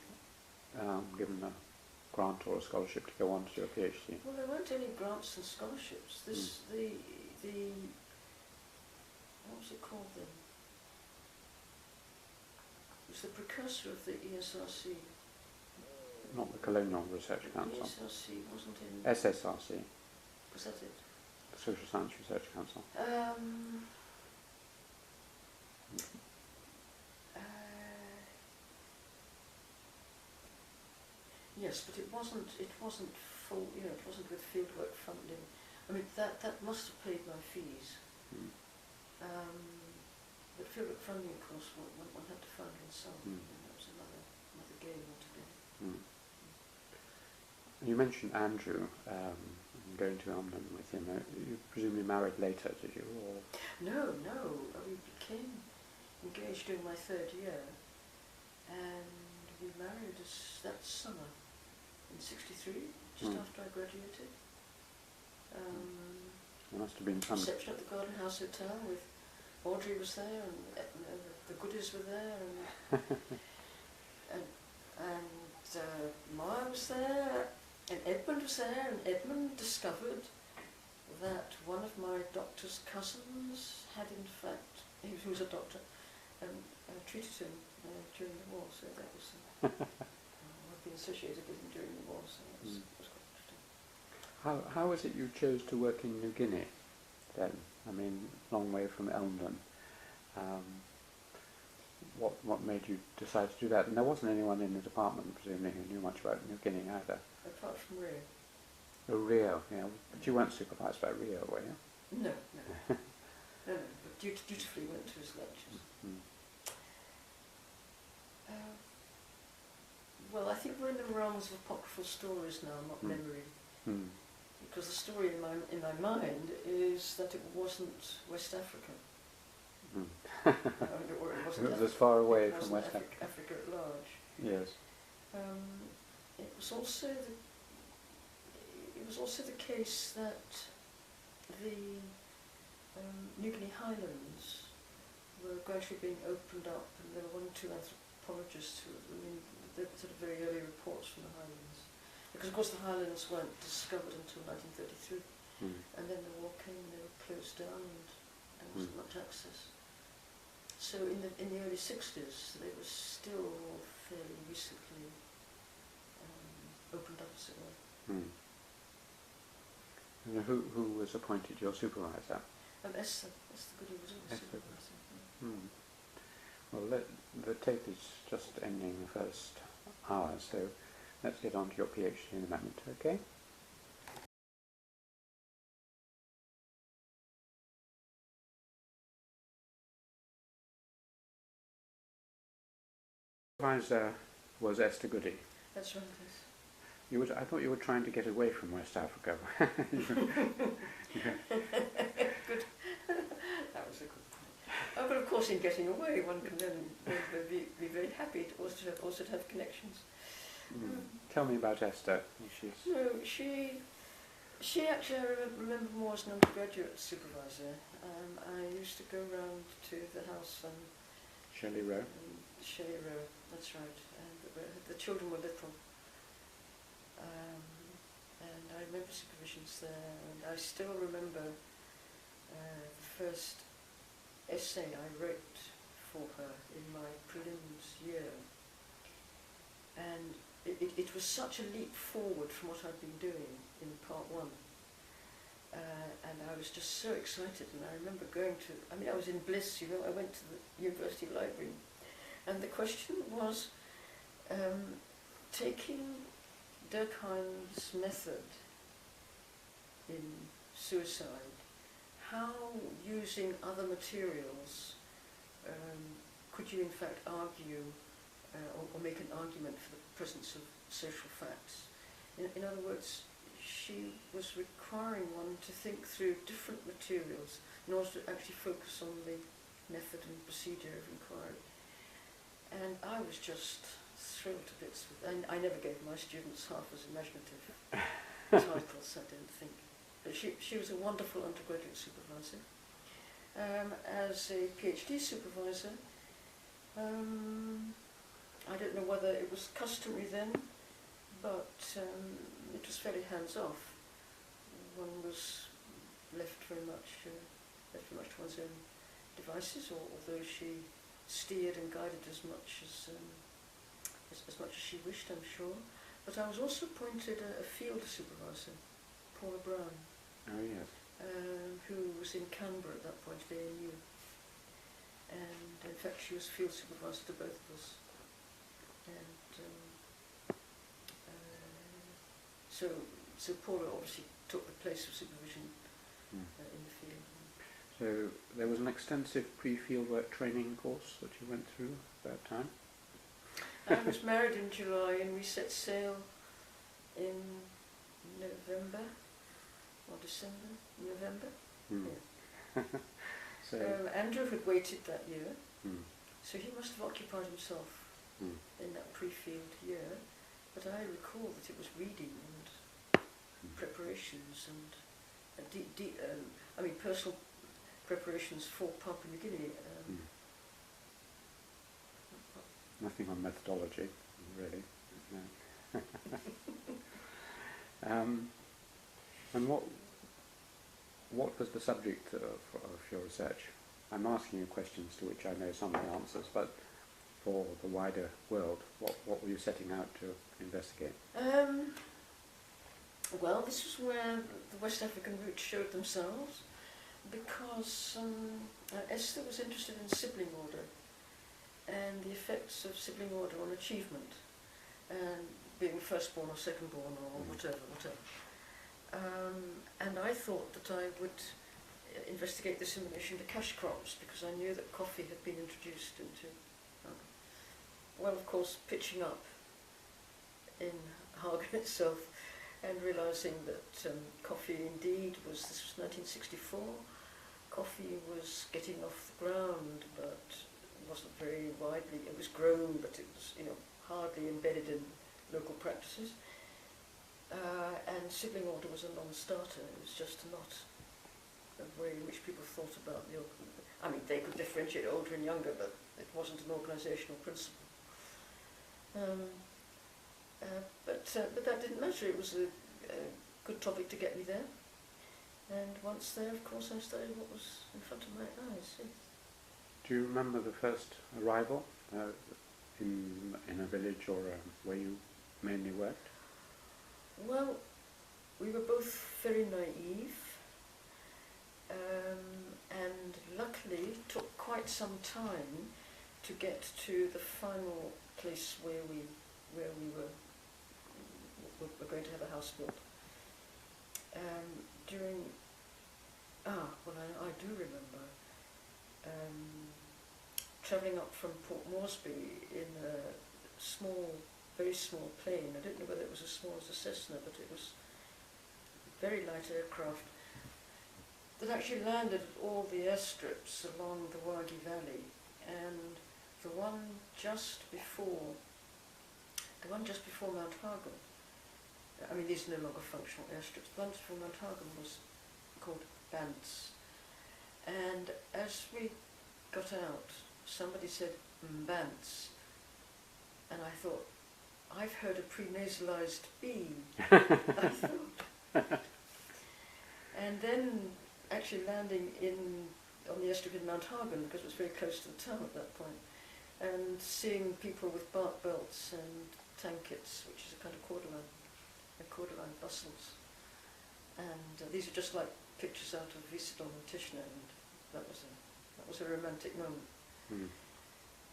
given a grant or a scholarship to go on to do a PhD. Well, there weren't any grants and scholarships. The what was it called then? It was the precursor of the ESRC. Not the Colonial Research Council. The ESRC wasn't in. SSRC. Was that it? The Social Science Research Council. Yes, but it wasn't full. It wasn't with fieldwork funding. I mean, that must have paid my fees. But fieldwork funding, of course, one had to fund oneself. And that was another game altogether. You mentioned Andrew going to London with him. You presumably married later, did you? Or? No. We became engaged during my 3rd year, and we married that summer in '63, just after I graduated. There must have been some reception at the Garden House Hotel with Audrey was there, and the goodies were there, and Maya was there, and Edmund was there, and Edmund discovered that one of my doctor's cousins had in fact, he was a doctor, treated him during the war, so that was, I've been associated with him during the war, so that was quite interesting. How was it you chose to work in New Guinea then? I mean, long way from Elmdon. What made you decide to do that? And there wasn't anyone in the department, presumably, who knew much about New Guinea either. Apart from Rio. Oh, Rio, yeah. But you weren't supervised by Rio, were you? No. But dutifully went to his lectures. Well, I think we're in the realms of apocryphal stories now, not memory. Because the story in my mind is that it wasn't West Africa. Or it wasn't it was as far away from West West Africa. Africa at large. Yes. It was also the case that the New Guinea Highlands were gradually being opened up, and there were one or two anthropologists who, the sort of very early reports from the Highlands. Because of course the Highlands weren't discovered until 1933, and then the war came and they were closed down and there wasn't much access. So in the early 60s, they were still fairly recently opened up, as it were. And who was appointed your supervisor? Esther Goody was always supervisor. Well, the tape is just ending the first hour, so let's get on to your PhD in a moment, okay? Supervisor was Esther Goody. That's right, yes. I thought you were trying to get away from West Africa. Good. That was a good point. Oh, but of course, in getting away, one can then be very happy to also to have connections. Tell me about Esther. No, she actually, I remember more as an undergraduate supervisor. I used to go round to the house on Shelley Row. Shelley Row, that's right. And the children were little. And I remember supervisions there, and I still remember the first essay I wrote for her in my prelims year. And it was such a leap forward from what I'd been doing in part one. And I was just so excited, and I remember going to, I was in bliss, I went to the university library, and the question was taking Durkheim's method in suicide, how using other materials could you in fact argue or make an argument for the presence of social facts. In other words, she was requiring one to think through different materials in order to actually focus on the method and procedure of inquiry. And I was just thrilled to bits with, and I never gave my students half as imaginative titles, I don't think. But she was a wonderful undergraduate supervisor. As a PhD supervisor, I don't know whether it was customary then, but it was fairly hands-off. One was left very much to one's own devices, although she steered and guided as much as she wished, I'm sure. But I was also appointed a field supervisor, Paula Brown. Oh yes. Who was in Canberra at that point, ANU. And in fact she was field supervisor to both of us. And so Paula obviously took the place of supervision in the field. So there was an extensive pre-field work training course that you went through at that time? I was married in July and we set sail in November or December? November? Yeah. So Andrew had waited that year, so he must have occupied himself in that pre-field year, but I recall that it was reading and preparations and personal preparations for Papua New Guinea. Nothing on methodology, really. No. And what was the subject of your research? I'm asking you questions to which I know some of the answers, but for the wider world, what were you setting out to investigate? Well, this was where the West African roots showed themselves, because Esther was interested in sibling order and the effects of sibling order on achievement, and being firstborn or secondborn or whatever. And I thought that I would investigate this in relation to cash crops, because I knew that coffee had been introduced into, well, of course, pitching up in Hagen itself and realising that coffee indeed was, this was 1964, coffee was getting off the ground, but wasn't very widely, it was grown, but it was, you know, hardly embedded in local practices. And sibling order was a non-starter. It was just not a way in which people thought about the, I mean, they could differentiate older and younger, but it wasn't an organisational principle. But that didn't matter. It was a good topic to get me there. And once there, of course, I studied what was in front of my eyes. Yes. Do you remember the first arrival in a village or where you mainly worked? Well, we were both very naive, and luckily it took quite some time to get to the final place where we were going to have a house built. I do remember travelling up from Port Moresby in a small, very small plane. I don't know whether it was as small as a Cessna, but it was a very light aircraft that actually landed at all the airstrips along the Wagi Valley, and the one just before Mount Hagen, I mean, these are no longer functional airstrips, the one before Mount Hagen was called Bants. And as we got out, somebody said, Bants. And I thought, I've heard a prenasalized B. I thought. And then actually landing on the airstrip in Mount Hagen, because it was very close to the town at that point, and seeing people with bark belts and tankets, which is a kind of corduroy bustles. And these are just like pictures out of Wieselon and Tishner, and that was a romantic moment.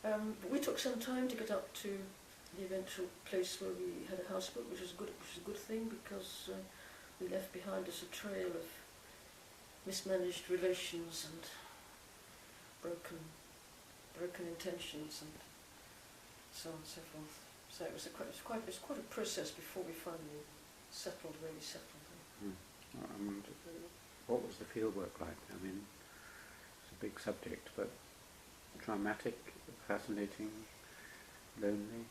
But we took some time to get up to the eventual place where we had a house built, which was a good thing, because we left behind us a trail of mismanaged relations and broken intentions and so on and so forth. So it was quite a process before we finally settled where we settled. And what was the fieldwork like? I mean, it's a big subject, but dramatic, fascinating, lonely?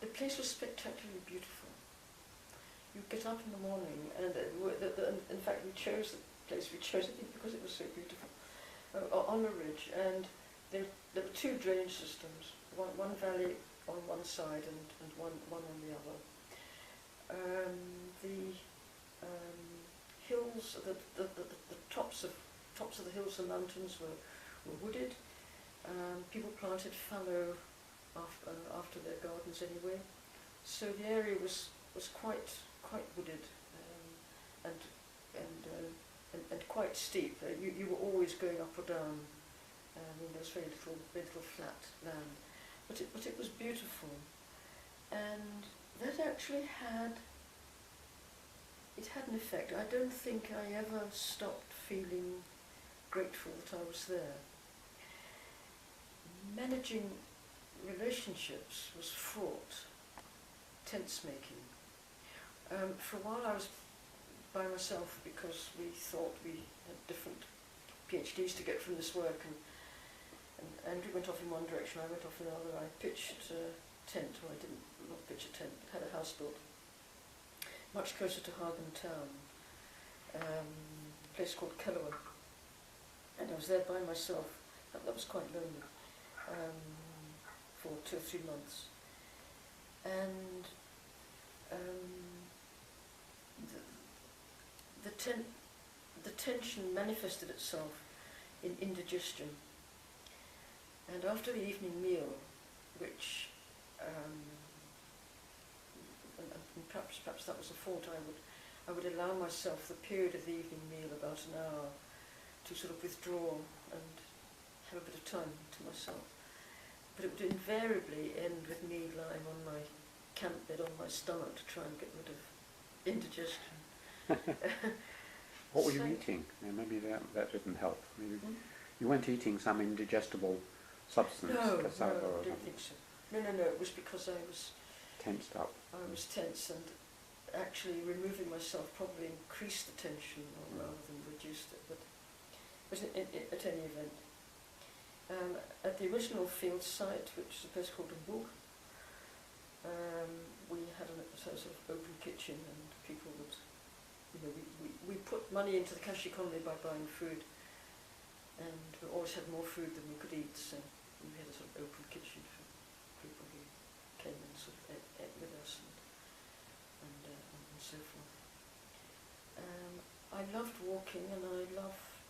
The place was spectacularly beautiful. You get up in the morning, and in fact we chose the place, I think because it was so beautiful, on a ridge, and there were two drainage systems, one valley on one side and one on the other. The hills, the tops of the hills and mountains were wooded. People planted fallow after their gardens anyway, so the area was quite wooded and quite steep. You were always going up or down. There was very little flat land, but it was beautiful, and that actually had an effect. I don't think I ever stopped feeling grateful that I was there. Managing relationships was fraught, tense-making. For a while I was by myself because we thought we had different PhDs to get from this work, and Andrew went off in one direction, I went off in another. I pitched a tent, well I didn't not pitch a tent, but had a house built much closer to Hagen town, a place called Kellower, and I was there by myself. That was quite lonely, for 2 or 3 months, and the tension manifested itself in indigestion. And after the evening meal, which and perhaps that was a fault, I would allow myself the period of the evening meal, about an hour, to sort of withdraw and have a bit of time to myself. but it would invariably end with me lying on my camp bed on my stomach to try and get rid of indigestion. What were you So- eating? Yeah, maybe that didn't help. Maybe you weren't eating some indigestible substance, No, cassava no, or I don't think so. No, it was because I was tensed up. tense, and actually removing myself probably increased the tension rather than reduced it. But at any event, at the original field site, which is a place called Bourg, we had a sort of open kitchen, and people would, we put money into the cash economy by buying food, and we always had more food than we could eat, so we had a sort of open kitchen for people who came and sort of ate with us and so forth. I loved walking, and I loved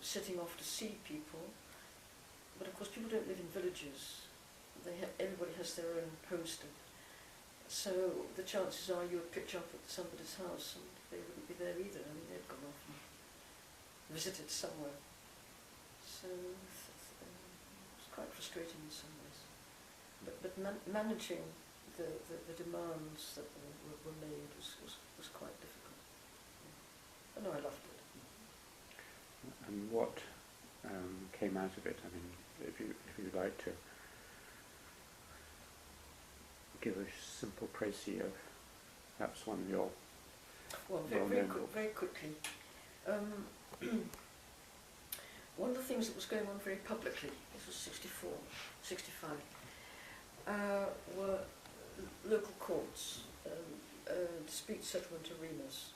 setting off to see people, but of course people don't live in villages. Everybody has their own homestead, so the chances are you would pitch up at somebody's house and they wouldn't be there either. I mean, they'd gone off and visited somewhere, so it's quite frustrating in some ways. But managing the demands that were made was quite difficult. But no, I loved it. And what came out of it? I mean, if you'd like to give a simple précis of perhaps one of your very quickly. One of the things that was going on very publicly, this was 65, were local courts, dispute settlement arenas.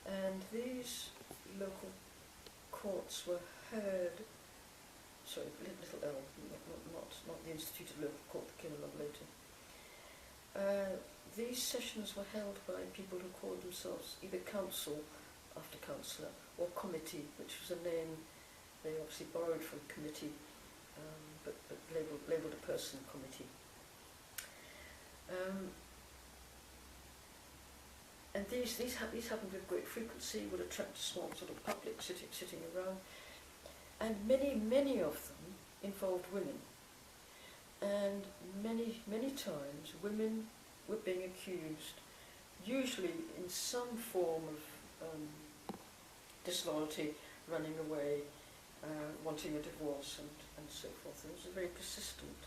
And these local courts were heard, sorry, little L, not the Institute of Local Court that came along later. These sessions were held by people who called themselves either council, after councillor, or committee, which was a name they obviously borrowed from committee, but labelled a person committee. And these happened with great frequency, would attract a small sort of public sitting around, and many of them involved women. And many times women were being accused, usually in some form of disloyalty, running away, wanting a divorce, and so forth. It was a very persistent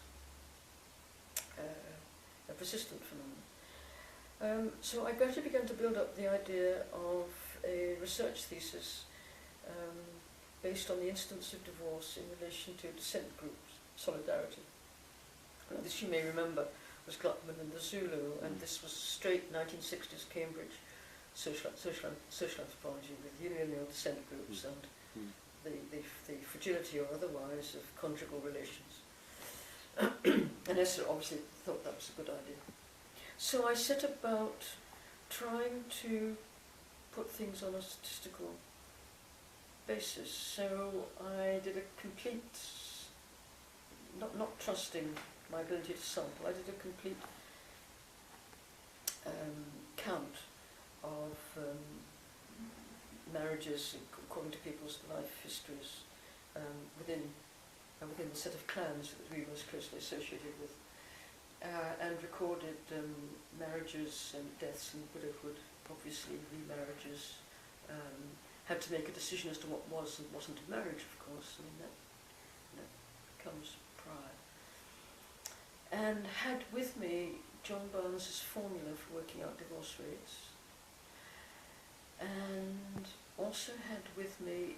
phenomenon. So I gradually began to build up the idea of a research thesis based on the instance of divorce in relation to descent groups, solidarity. Now, this, you may remember, was Gluckman and the Zulu, and this was straight 1960s Cambridge social anthropology with union descent groups and the fragility or otherwise of conjugal relations. And Esther obviously thought that was a good idea. So I set about trying to put things on a statistical basis. So I did a complete, not trusting my ability to sample, I did a complete count of marriages according to people's life histories within the set of clans that we were most closely associated with, and recorded marriages and deaths and widowhood, obviously remarriages, had to make a decision as to what was and wasn't a marriage, of course. I mean, that comes prior. And had with me John Barnes's formula for working out divorce rates, and also had with me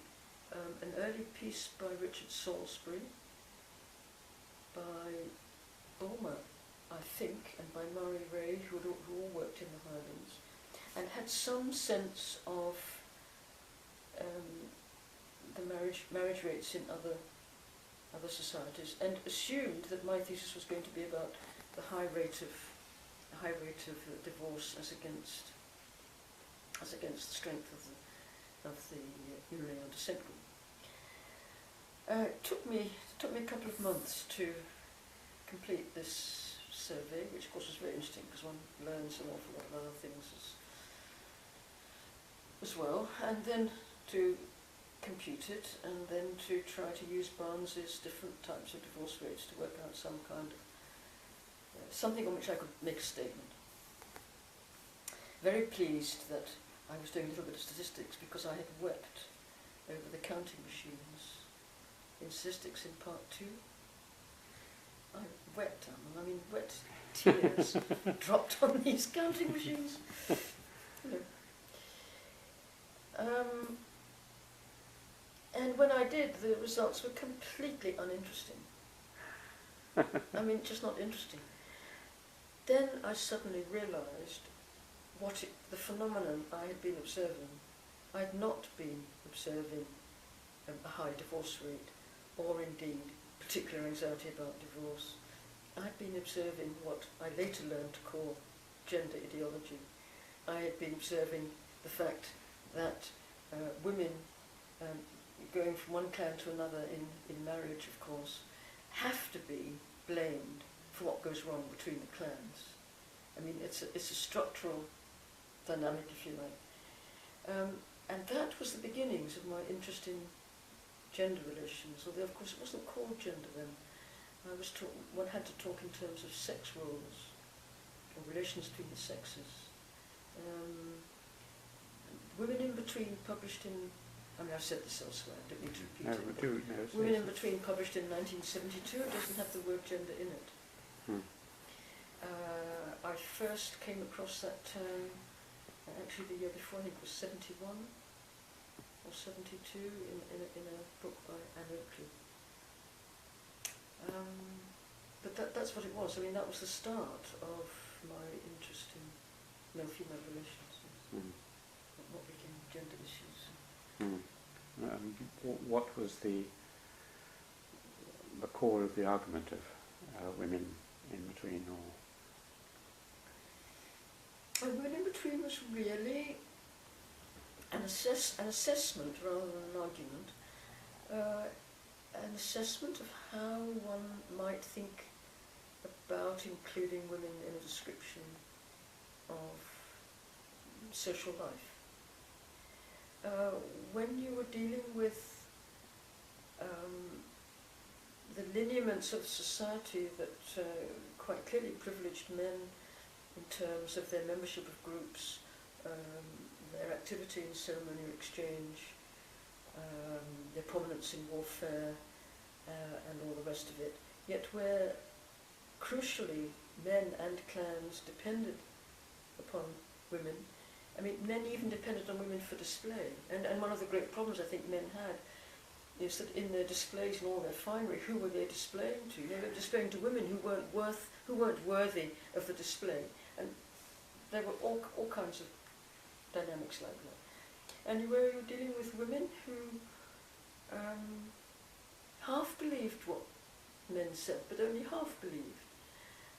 an early piece by Richard Salisbury, by Bulmer, I think, and by Murray Ray, who all worked in the Highlands, and had some sense of the marriage rates in other societies, and assumed that my thesis was going to be about the high rate of divorce as against the strength of the unilateral descent group. It took me a couple of months to complete this survey, which of course was very interesting because one learns an awful lot of other things as well, and then to compute it and then to try to use Barnes's different types of divorce rates to work out some kind of something on which I could make a statement. Very pleased that I was doing a little bit of statistics because I had wept over the counting machines in statistics in part 2. I wept, I mean wet tears dropped on these counting machines. You know. And when I did, the results were completely uninteresting. I mean, just not interesting. Then I suddenly realised the phenomenon I had been observing. I had not been observing a high divorce rate, or indeed particular anxiety about divorce. I had been observing what I later learned to call gender ideology. I had been observing the fact that women, going from one clan to another in marriage, of course, have to be blamed for what goes wrong between the clans. I mean, it's a structural dynamic, if you like. And that was the beginnings of my interest in gender relations, although of course it wasn't called gender then. One had to talk in terms of sex roles, or relations between the sexes. Women in Between published in, I mean I've said this elsewhere, I don't need to repeat it. Women in Between published in 1972, it doesn't have the word gender in it. I first came across that term, actually the year before, I think it was 71 or 72, in a book by Anne Oakley. But that's what it was. I mean, that was the start of my interest in male-female relations. What became gender issues. What was the core of the argument of women in between, or? Women in Between was really an assessment rather than an argument. An assessment of how one might think about including women in a description of social life. When you were dealing with the lineaments of society that quite clearly privileged men in terms of their membership of groups, their activity in ceremonial exchange, their prominence in warfare, and all the rest of it, yet where crucially men and clans depended upon women. I mean, men even depended on women for display, and one of the great problems I think men had is that in their displays and all their finery, who were they displaying to? They were displaying to women who weren't worthy of the display, and there were all kinds of dynamics like that. And you were dealing with women who half believed what men said, but only half believed,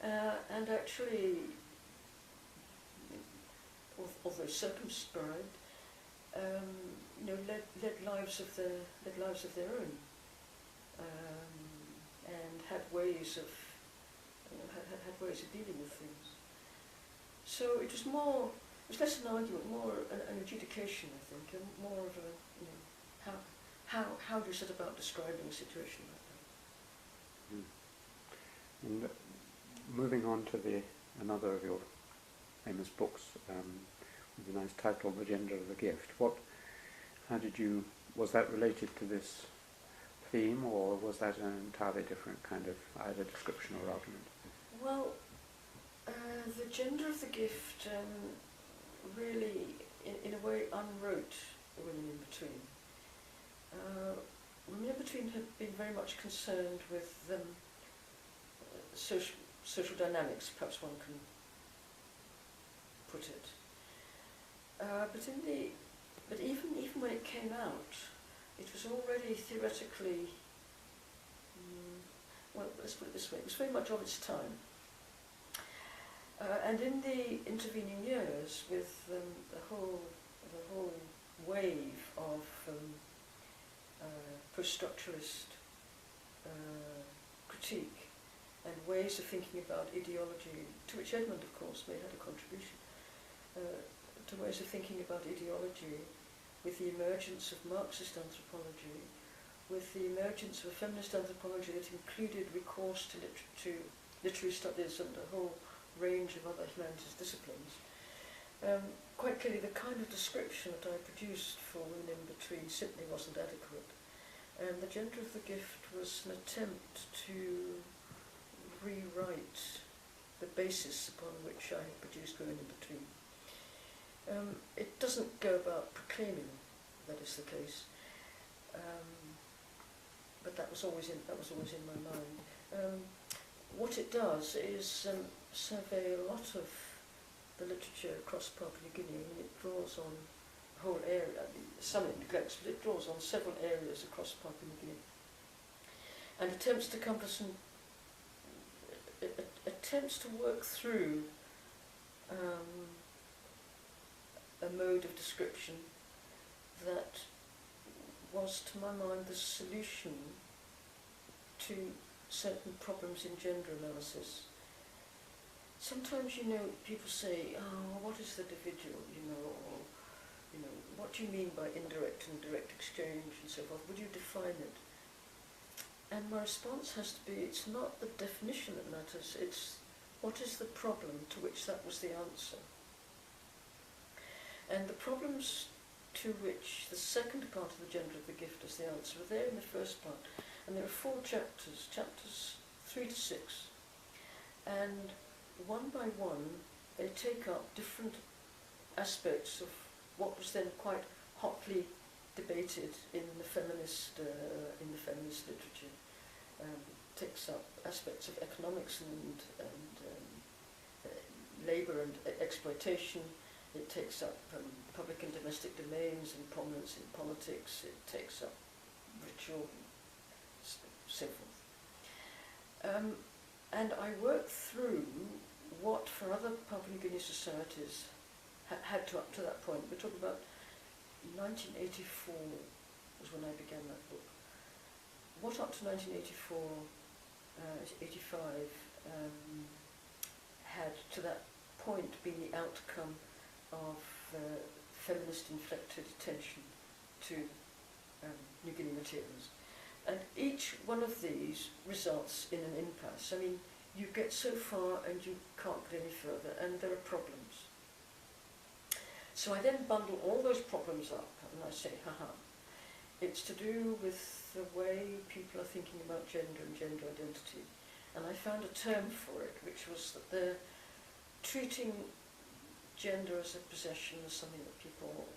and actually, although circumscribed, led lives of their own, and had ways of dealing with things. So it was less an argument, more an adjudication, I think, and more of a how do you set about describing a situation like that? And moving on to another of your famous books, with a nice title, The Gender of the Gift. Was that related to this theme, or was that an entirely different kind of either description or argument? Well, The Gender of the Gift really, in a way, unwrote Women in Between. Women in Between had been very much concerned with social dynamics, perhaps one can put it. But even when it came out, it was already theoretically, well, let's put it this way, it was very much of its time. And in the intervening years, with the whole wave of post-structuralist critique and ways of thinking about ideology, to which Edmund, of course, had a contribution, to ways of thinking about ideology with the emergence of Marxist anthropology, with the emergence of a feminist anthropology that included recourse to literary studies and a whole range of other humanities disciplines, quite clearly the kind of description that I produced for Women in Between simply wasn't adequate. And The Gender of the Gift was an attempt to rewrite the basis upon which I had produced Women in Between. It doesn't go about proclaiming that is the case, but that was always in my mind. What it does is survey a lot of the literature across Papua New Guinea, and it draws on a whole area. Some it neglects, but it draws on several areas across Papua New Guinea, and attempts to come to some attempts to work through a mode of description that was, to my mind, the solution to certain problems in gender analysis. Sometimes, people say, "Oh, what is the individual?" Or, what do you mean by indirect and direct exchange and so forth? Would you define it? And my response has to be, it's not the definition that matters, it's what is the problem to which that was the answer. And the problems to which the second part of The Gender of the Gift is the answer are there in the first part. And there are 4 chapters, chapters 3 to 6. And one by one, they take up different aspects of what was then quite hotly debated in the feminist literature. Takes up aspects of economics and labour and exploitation. It takes up public and domestic domains and prominence in politics. It takes up ritual, so forth. And I worked through what for other Papua New Guinea societies had to up to that point. We're talking about 1984 was when I began that book. What up to 1984, 85, had to that point been the outcome of feminist-inflected attention to New Guinea materials. And each one of these results in an impasse. I mean, you get so far and you can't get any further, and there are problems. So I then bundle all those problems up, and I say, it's to do with the way people are thinking about gender and gender identity. And I found a term for it, which was that they're treating gender as a possession, as something that people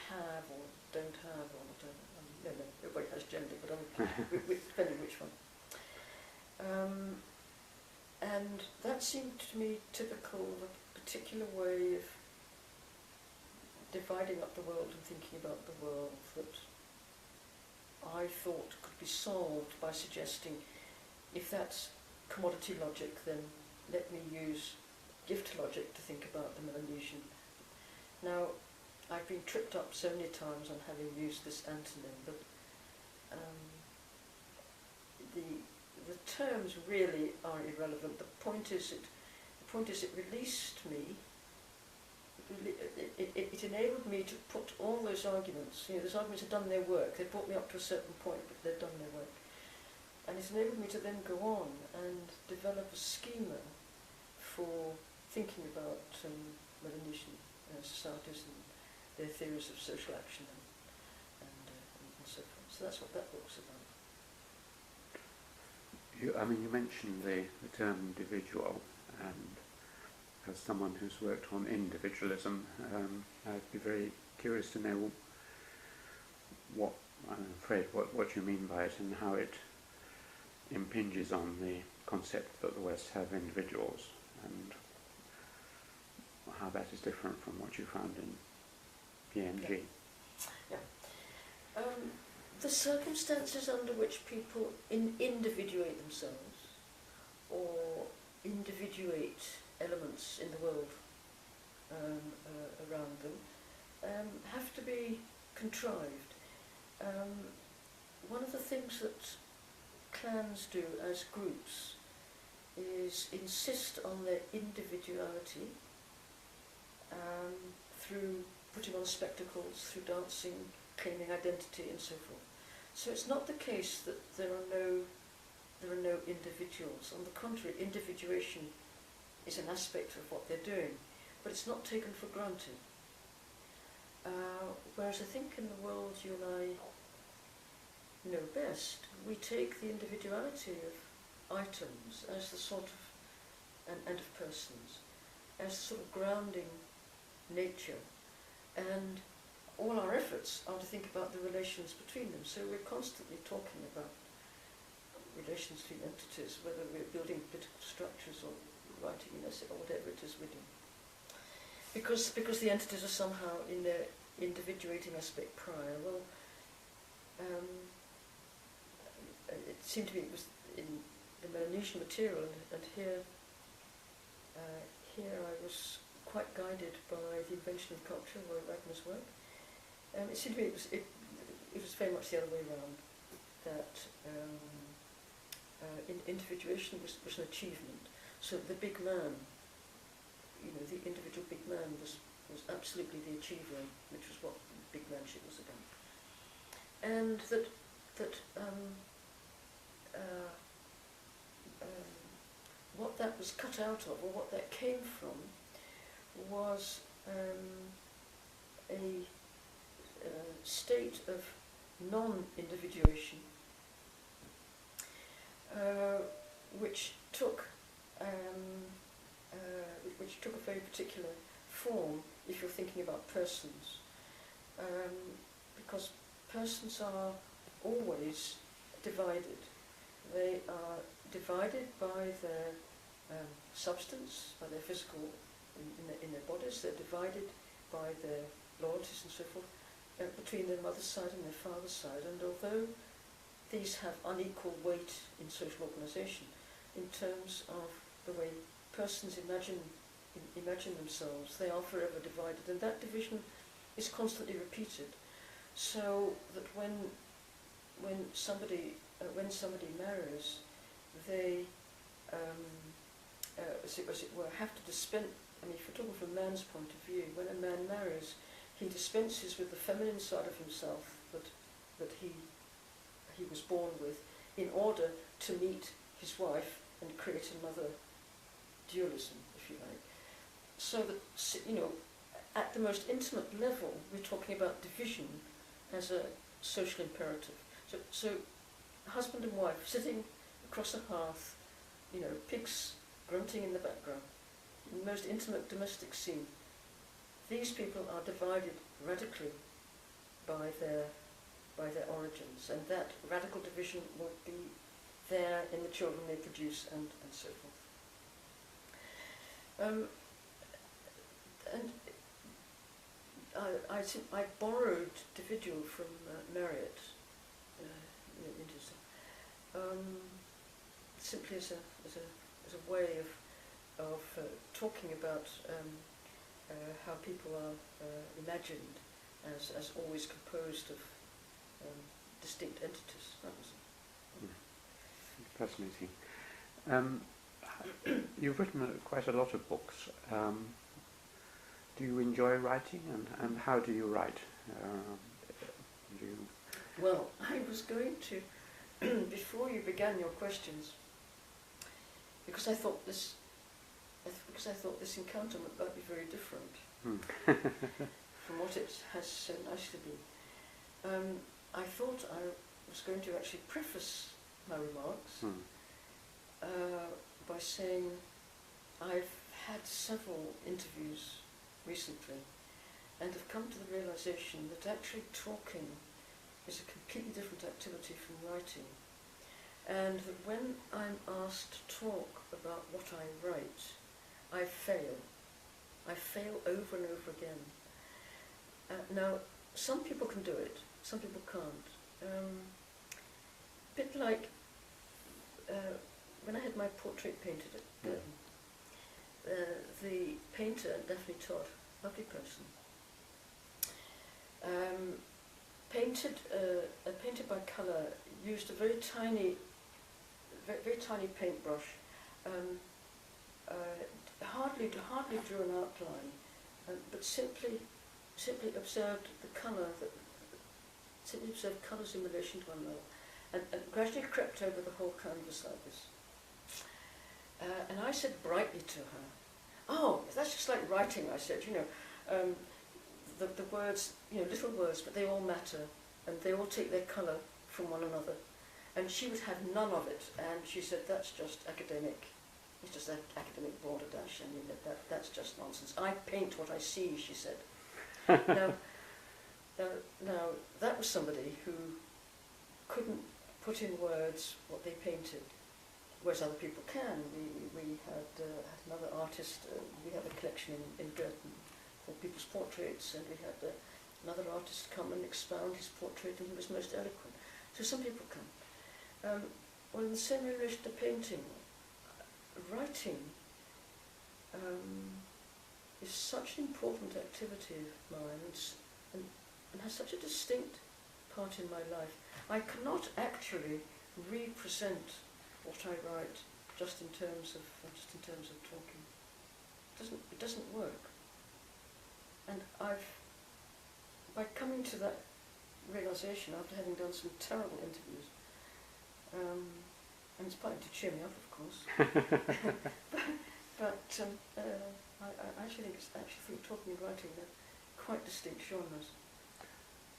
have or don't have, or whatever. No, everybody has gender, but depending which one. And that seemed to me typical of a particular way of dividing up the world and thinking about the world that I thought could be solved by suggesting, if that's commodity logic, then let me use gift logic to think about the Melanesian. Now, I've been tripped up so many times on having used this antonym, but the terms really are irrelevant. The point is it released me. It enabled me to put all those arguments. Those arguments had done their work. They brought me up to a certain point, but they'd done their work. And it enabled me to then go on and develop a schema for thinking about Melanesian societies and their theories of social action and so forth. So that's what that book's about. You mentioned the term individual, and as someone who's worked on individualism, I'd be very curious to know what you mean by it and how it impinges on the concept that the West have individuals, and how that is different from what you found in PNG. Yeah. The circumstances under which people individuate themselves or individuate elements in the world around them have to be contrived. One of the things that clans do as groups is insist on their individuality through putting on spectacles, through dancing, claiming identity, and so forth. So it's not the case that there are no individuals. On the contrary, individuation is an aspect of what they're doing, but it's not taken for granted. Whereas I think in the world you and I know best, we take the individuality of items as the sort of, and of persons, as sort of grounding nature, and all our efforts are to think about the relations between them. So we're constantly talking about relations between entities, whether we're building political structures or writing an essay or whatever it is we do. Because the entities are somehow in their individuating aspect prior. Well, it seemed to me it was in the Melanesian material, and here I was quite guided by the invention of culture, Roy Wagner's work. It seemed to me it was very much the other way around, that individuation was an achievement. So the big man, the individual big man was absolutely the achiever, which was what big manship was about. And that what that was cut out of, or what that came from, was a state of non-individuation, which took a very particular form if you're thinking about persons, because persons are always divided. They are divided by their substance, by their physical, in their bodies. They're divided by their loyalties and so forth, between their mother's side and their father's side. And although these have unequal weight in social organisation, in terms of the way persons imagine themselves, they are forever divided, and that division is constantly repeated. So that when somebody marries, they, as it were, have to dispense. I mean, if you're talking from a man's point of view, when a man marries, he dispenses with the feminine side of himself that he was born with, in order to meet his wife and create another dualism, if you like. So that, at the most intimate level, we're talking about division as a social imperative. So husband and wife sitting across a hearth, pigs grunting in the background, in the most intimate domestic scene. These people are divided radically by their origins, and that radical division will be there in the children they produce, and so forth. And I borrowed individual from Marriott, simply as a way of talking about how people are imagined as always composed of distinct entities. That was Fascinating. You've written quite a lot of books. Do you enjoy writing, and how do you write? Well, I was going to, before you began your questions, because I thought this encounter might be very different from what it has so nicely been. I thought I was going to actually preface my remarks by saying I've had several interviews recently and have come to the realization that actually talking is a completely different activity from writing, and that when I'm asked to talk about what I write, I fail. I fail over and over again. Now, some people can do it, some people can't. A bit like when I had my portrait painted at Girton, the painter, Daphne Todd, lovely person, painted by colour, used a very tiny paintbrush, hardly drew an outline, but simply simply observed the colour, simply observed colours in relation to one another, and gradually crept over the whole canvas like this. And I said brightly to her, "Oh, that's just like writing," I said, the words, little words, but they all matter, and they all take their colour from one another. And she would have none of it, and she said, "That's just academic. It's just that academic balderdash. I mean, that's just nonsense. I paint what I see," she said. Now, that was somebody who couldn't put in words what they painted, whereas other people can. We had another artist. We had a collection in Girton for people's portraits, and we had another artist come and expound his portrait, and he was most eloquent. So some people can. Well, in the same relation to painting, writing is such an important activity of mine, and has such a distinct part in my life. I cannot actually represent what I write just in terms of talking. It doesn't work. And by coming to that realization after having done some terrible interviews, and it's partly to cheer me up, of course. but I actually think talking and writing are quite distinct genres.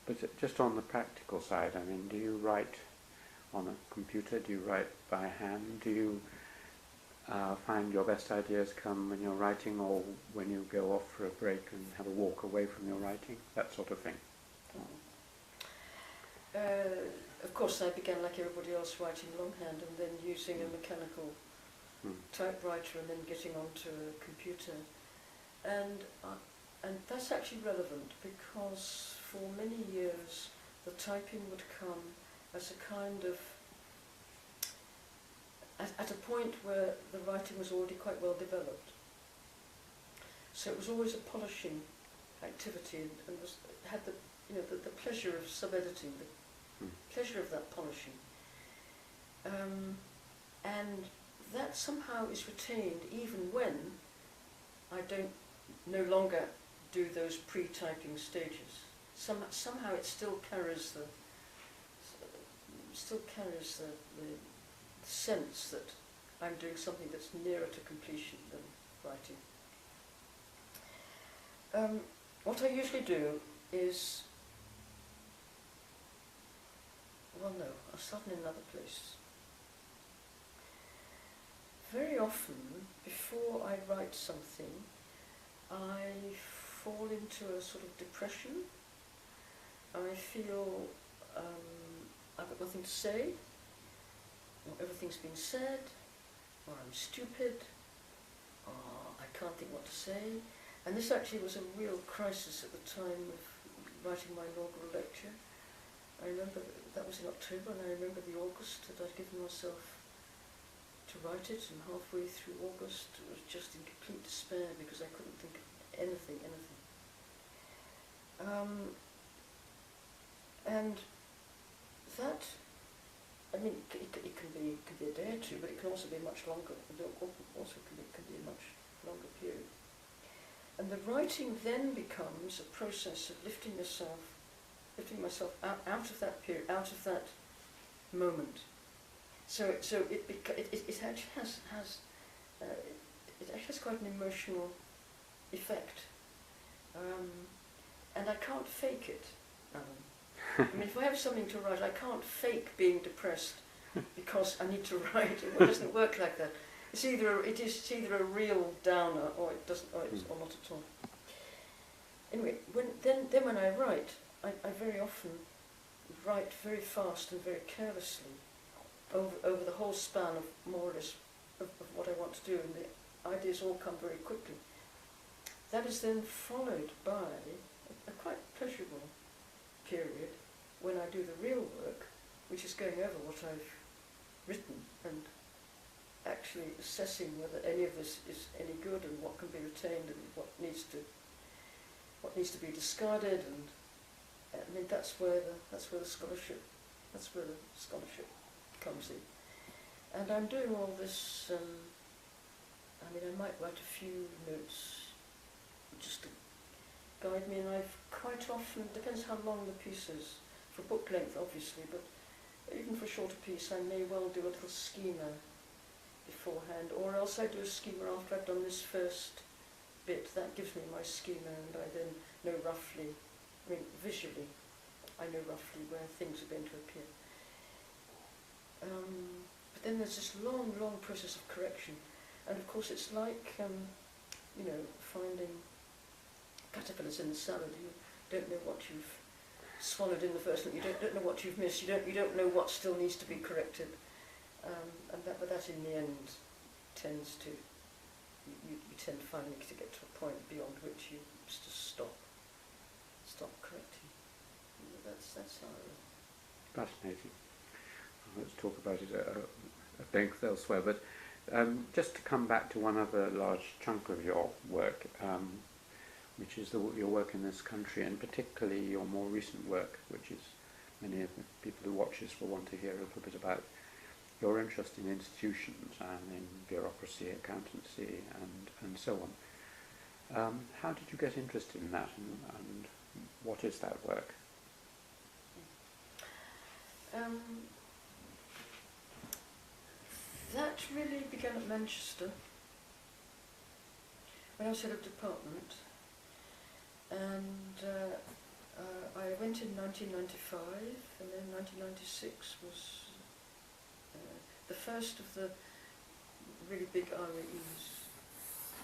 But just on the practical side, I mean, do you write on a computer? Do you write by hand? Do you find your best ideas come when you're writing, or when you go off for a break and have a walk away from your writing? That sort of thing. Of course, I began like everybody else writing longhand, and then using a mechanical typewriter, and then getting onto a computer. And that's actually relevant, because for many years the typing would come as a kind of, at a point where the writing was already quite well developed. So it was always a polishing activity, and had the pleasure of sub-editing, the pleasure of that polishing. And that somehow is retained even when I don't no longer do those pre-typing stages. Somehow it still carries the sense that I'm doing something that's nearer to completion than writing. What I usually do is, well, no, I'll start in another place. Very often, before I write something, I fall into a sort of depression. I feel I've got nothing to say, or everything's been said, or I'm stupid, or I can't think what to say. And this actually was a real crisis at the time of writing my inaugural lecture. I remember that was in October, and I remember the August that I'd given myself to write it, and halfway through August it was just in complete despair because I couldn't think of anything. And that, I mean, it can be a day or two, but it can also be much longer. It also can be a much longer period. And the writing then becomes a process of lifting myself out of that period, out of that moment. So it actually has quite an emotional effect, and I can't fake it, Alan. I mean, if I have something to write, I can't fake being depressed because I need to write. It doesn't work like that. It's either a real downer, or it doesn't, or not at all. Anyway, when I write, I very often write very fast and very carelessly over the whole span of more or less of what I want to do, and the ideas all come very quickly. That is then followed by a quite pleasurable period when I do the real work, which is going over what I've written and actually assessing whether any of this is any good and what can be retained and what needs to be discarded. And I mean, that's where the scholarship comes in. And I'm doing all this. I mean, I might write a few notes just to guide me, and I've quite often, depends how long the piece is, for book length obviously, but even for a shorter piece I may well do a little schema beforehand, or else I do a schema after I've done this first bit. That gives me my schema, and I then know roughly, I mean visually, I know roughly where things are going to appear. But then there's this long, long process of correction, and of course it's like, you know, finding caterpillars in the salad. You don't know what you've swallowed in the first one. You don't know what you've missed. You don't know what still needs to be corrected. But that in the end tends to, you tend finally to get to a point beyond which you just stop correcting. That's how I will. Fascinating. Let's talk about it at length elsewhere, but just to come back to one other large chunk of your work, which is your work in this country, and particularly your more recent work, which is many of the people who watch this will want to hear a little bit about, your interest in institutions and in bureaucracy, accountancy, and so on. How did you get interested in that, and what is that work? That really began at Manchester, when I was head of department, and I went in 1995, and then 1996 was the first of the really big RAEs.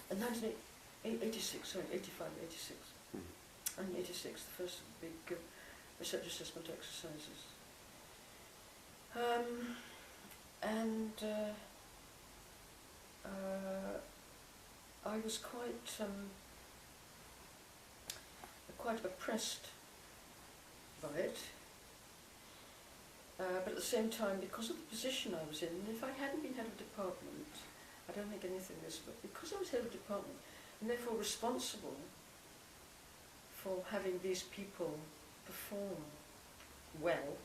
And 1986, sorry, 85, 86. And 86, the first of the big research assessment exercises. I was quite oppressed by it, but at the same time, because of the position I was in, and if I hadn't been head of department, I don't think anything is, but because I was head of department, and therefore responsible for having these people perform well,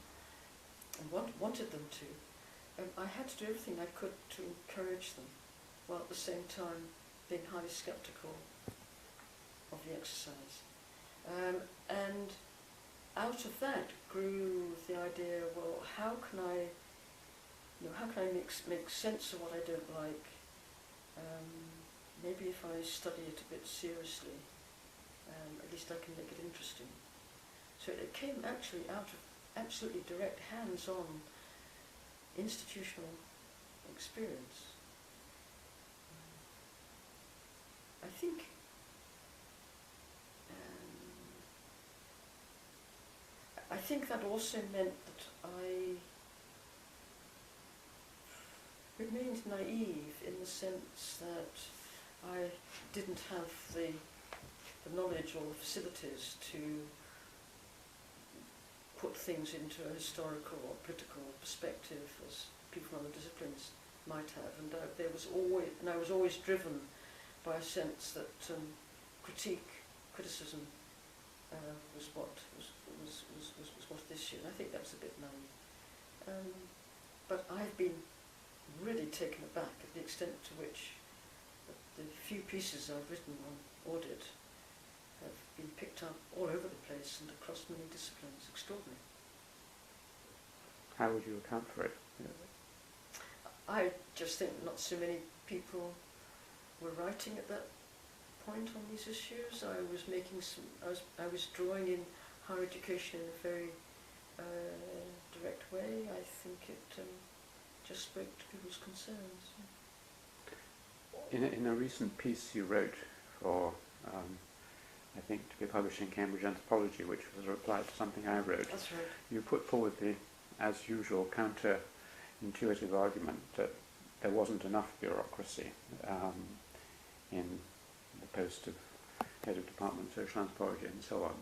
and wanted them to, I had to do everything I could to encourage them, while at the same time being highly sceptical of the exercise. And out of that grew the idea, well, how can I make sense of what I don't like? Maybe if I study it a bit seriously, at least I can make it interesting. So it came actually out of absolutely direct, hands-on institutional experience. I think that also meant that I remained naive in the sense that I didn't have the knowledge or the facilities to put things into a historical or political perspective as people from other disciplines might have, and I was always driven by a sense that criticism was what this year. And I think that's a bit naive. But I've been really taken aback at the extent to which the few pieces I've written on audit have been picked up all over the place and across many disciplines. Extraordinary. How would you account for it? I just think not so many people were writing at that point on these issues. I was drawing in higher education in a very direct way. I think it just spoke to people's concerns. In a recent piece you wrote for, I think, to be published in Cambridge Anthropology, which was a reply to something I wrote. That's right. You put forward the, as usual, counter-intuitive argument that there wasn't enough bureaucracy in the post of head of department of social anthropology and so on.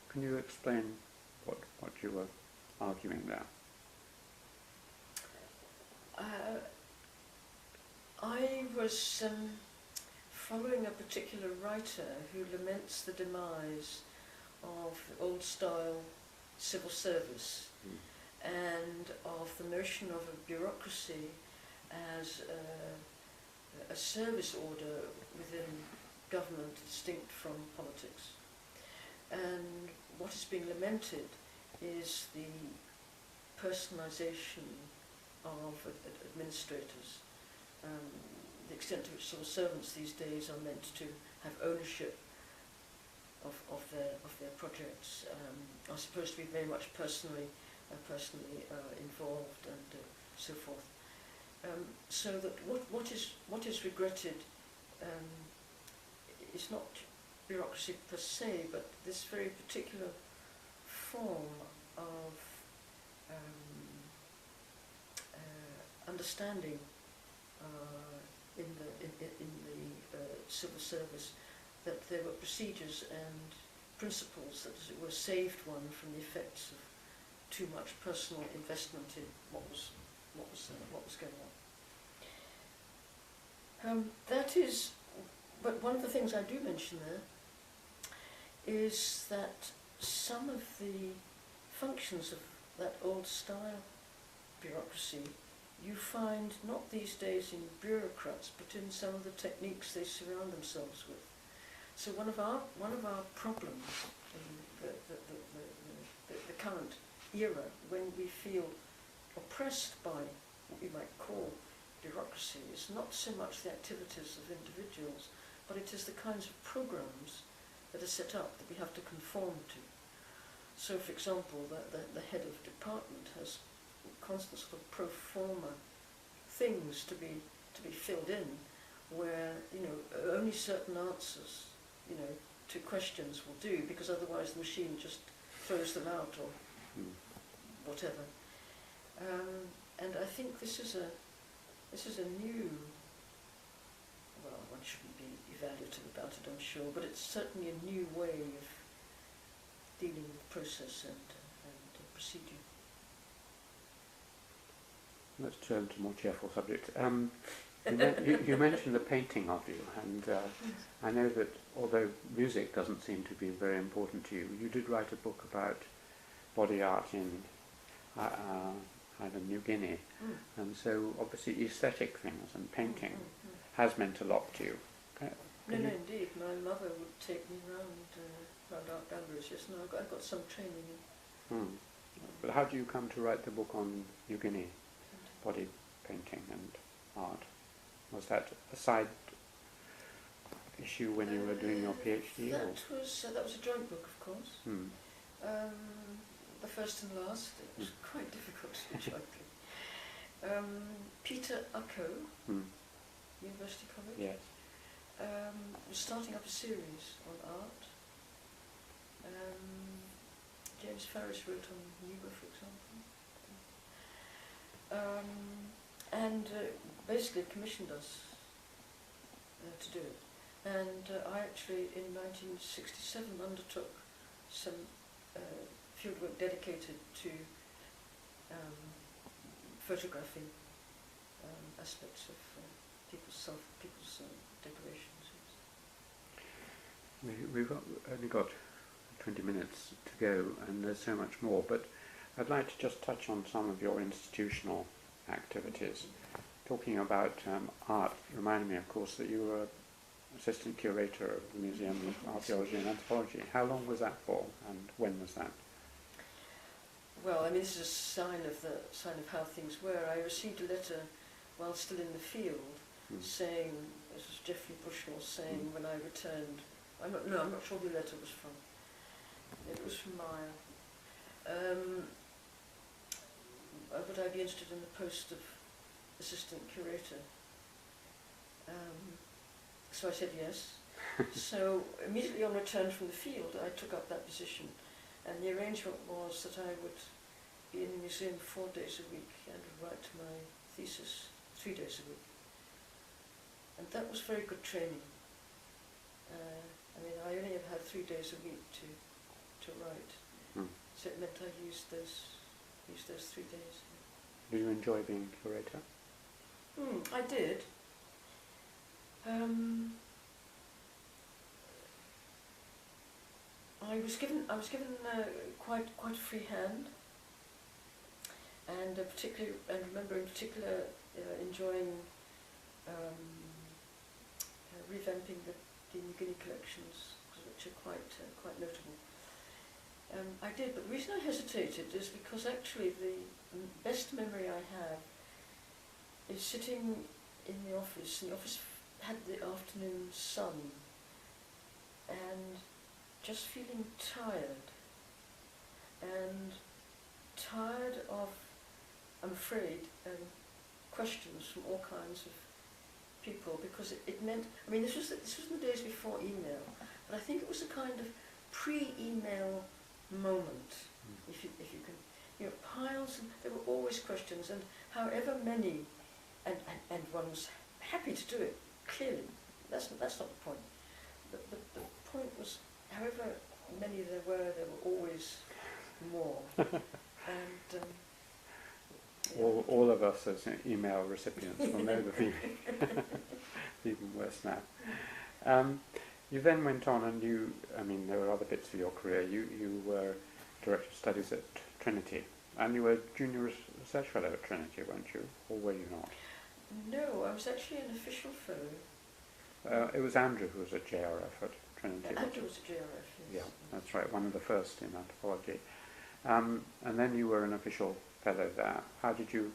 Can you explain what you were arguing there? I was following a particular writer who laments the demise of old style civil service and of the notion of a bureaucracy as a service order within government distinct from politics. And what is being lamented is the personalisation of administrators, the extent to which civil servants these days are meant to have ownership of their projects, are supposed to be very much personally involved and so forth. So that what is regretted is not bureaucracy per se, but this very particular form of understanding in the civil service, that there were procedures and principles that, as it were, saved one from the effects of too much personal investment in what was going on. That is, but one of the things I do mention there is that some of the functions of that old style bureaucracy you find not these days in bureaucrats, but in some of the techniques they surround themselves with. So one of our problems in the current era, when we feel oppressed by what we might call bureaucracy, is not so much the activities of individuals, but it is the kinds of programs that are set up that we have to conform to. So, for example, the head of department has constant sort of pro forma things to be filled in, where only certain answers to questions will do, because otherwise the machine just throws them out or whatever. And I think this is a new. Well, one shouldn't be evaluative about it, I'm sure, but it's certainly a new way of dealing with process and procedure. Let's turn to a more cheerful subject. You mentioned the painting of you, and I know that although music doesn't seem to be very important to you, you did write a book about body art in New Guinea, and so obviously aesthetic things and painting has meant a lot to you. No, indeed. My mother would take me round art galleries. Yes, no, I got some training in. But how do you come to write the book on New Guinea, body painting and art? Was that a side issue when you were doing your PhD? That was a joint book, of course. The first and last. It was quite difficult jointly. Peter Ucko, University College. Yes. Was starting up a series on art. James Ferris wrote on Nuba, for example. And basically commissioned us to do it. And I actually, in 1967, undertook some fieldwork dedicated to photographing aspects of people's decorations. We've only got 20 minutes to go, and there's so much more, but I'd like to just touch on some of your institutional activities. Talking about art reminded me, of course, that you were assistant curator of the Museum of Archaeology and Anthropology. How long was that for, and when was that? Well, I mean, this is a sign of how things were. I received a letter while still in the field, saying, this was Geoffrey Bushnell saying, when I returned. I'm not sure who the letter was from. It was from Maya. Would I be interested in the post of assistant curator? So I said yes. So immediately on return from the field, I took up that position, and the arrangement was that I would be in the museum 4 days a week and would write my thesis 3 days a week. And that was very good training. I mean, I only ever had 3 days a week to write, so it meant I used those 3 days. Do you enjoy being curator? I did. I was given quite a free hand, and remember in particular enjoying revamping the New Guinea collections, which are quite notable. I did, but the reason I hesitated is because actually the best memory I have is sitting in the office, and the office had the afternoon sun, and just feeling tired of, I'm afraid, questions from all kinds of people, because it meant, I mean, this was in the days before email, but I think it was a kind of pre-email moment, if you can, you know, piles, and there were always questions, and however many, and one was happy to do it, clearly, that's not the point. The point was, however many there were always more. And yeah. All of us as email recipients will know the feeling. Even worse now. You then went on and there were other bits of your career. You were Director of Studies at Trinity, and you were Junior Research Fellow at Trinity, weren't you? Or were you not? No, I was actually an official fellow. It was Andrew who was at JRF at Trinity. Andrew was at JRF, yes. Yeah, that's right, one of the first in anthropology. And then you were an official fellow there. How did you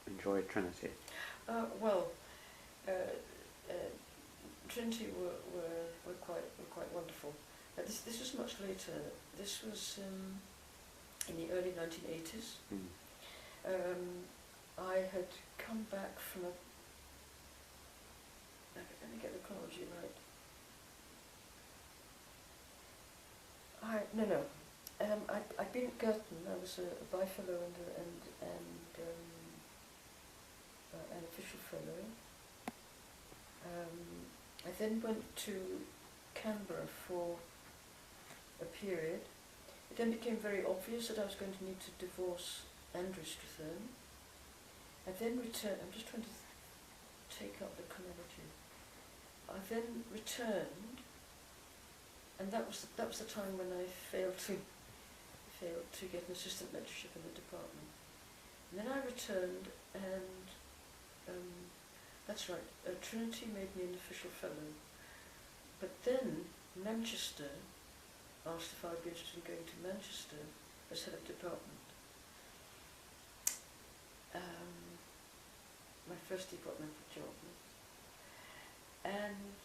enjoy Trinity? Trinity were quite wonderful. This was much later. This was in the early 1980s. I had come back from let me get the chronology right. I'd been at Girton. I was a bi-fellow and an official fellow. I then went to Canberra for a period. It then became very obvious that I was going to need to divorce Andrew Strathern. I then returned. I'm just trying to take up the chronology. I then returned, and that was the time when I failed to get an assistant lectureship in the department. And then I returned, and that's right, Trinity made me an official fellow. But then Manchester asked if I'd be interested in going to Manchester as head of department. My first departmental job. And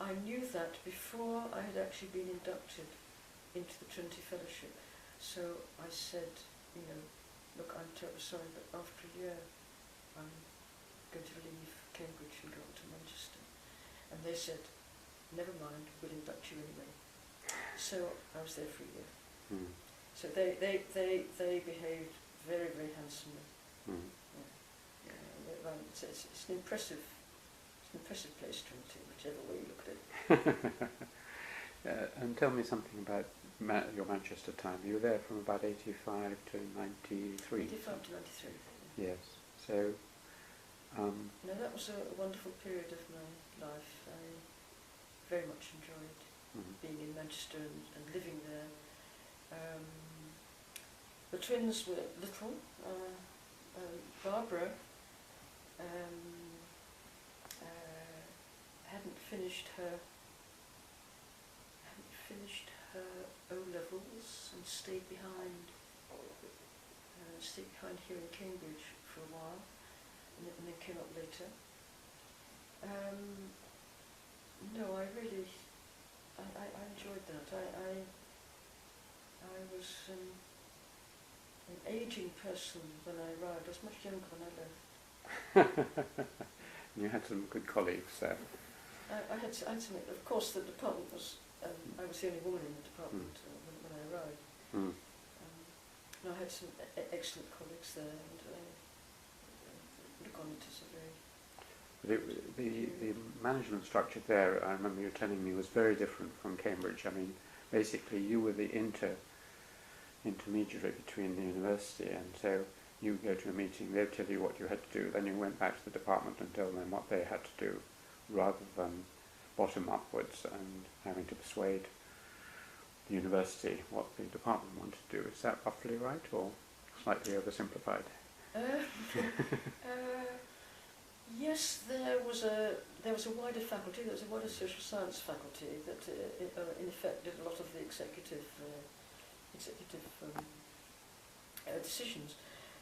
I knew that before I had actually been inducted into the Trinity Fellowship. So I said, look, I'm terribly sorry, but after a year I'm going to leave Cambridge and go on to Manchester. And they said, never mind, we'll induct you anyway. So I was there for a year. So they behaved very, very handsomely. It's an impressive place, Trinity, whichever way you look at it. And tell me something about your Manchester time. You were there from about 85 to 93. 85 to 93. Yes. So. No, that was a wonderful period of my life. I very much enjoyed being in Manchester and living there. The twins were little. Barbara hadn't finished her O-levels and stayed behind here in Cambridge for a while, and then came up later. No, I enjoyed that. I was an ageing person when I arrived. I was much younger when I left. You had some good colleagues there. I had some, of course the department was, I was the only woman in the department when I arrived. No, I had some excellent colleagues there, and would have gone into some very... The management structure there, I remember you telling me, was very different from Cambridge. I mean, basically you were the intermediary between the university, and so you go to a meeting, they'd tell you what you had to do, then you went back to the department and tell them what they had to do, rather than bottom upwards and having to persuade the university what the department wanted to do. Is that roughly right, or slightly oversimplified? Yes, there was a wider faculty. There was a wider social science faculty that, in effect, did a lot of the executive decisions.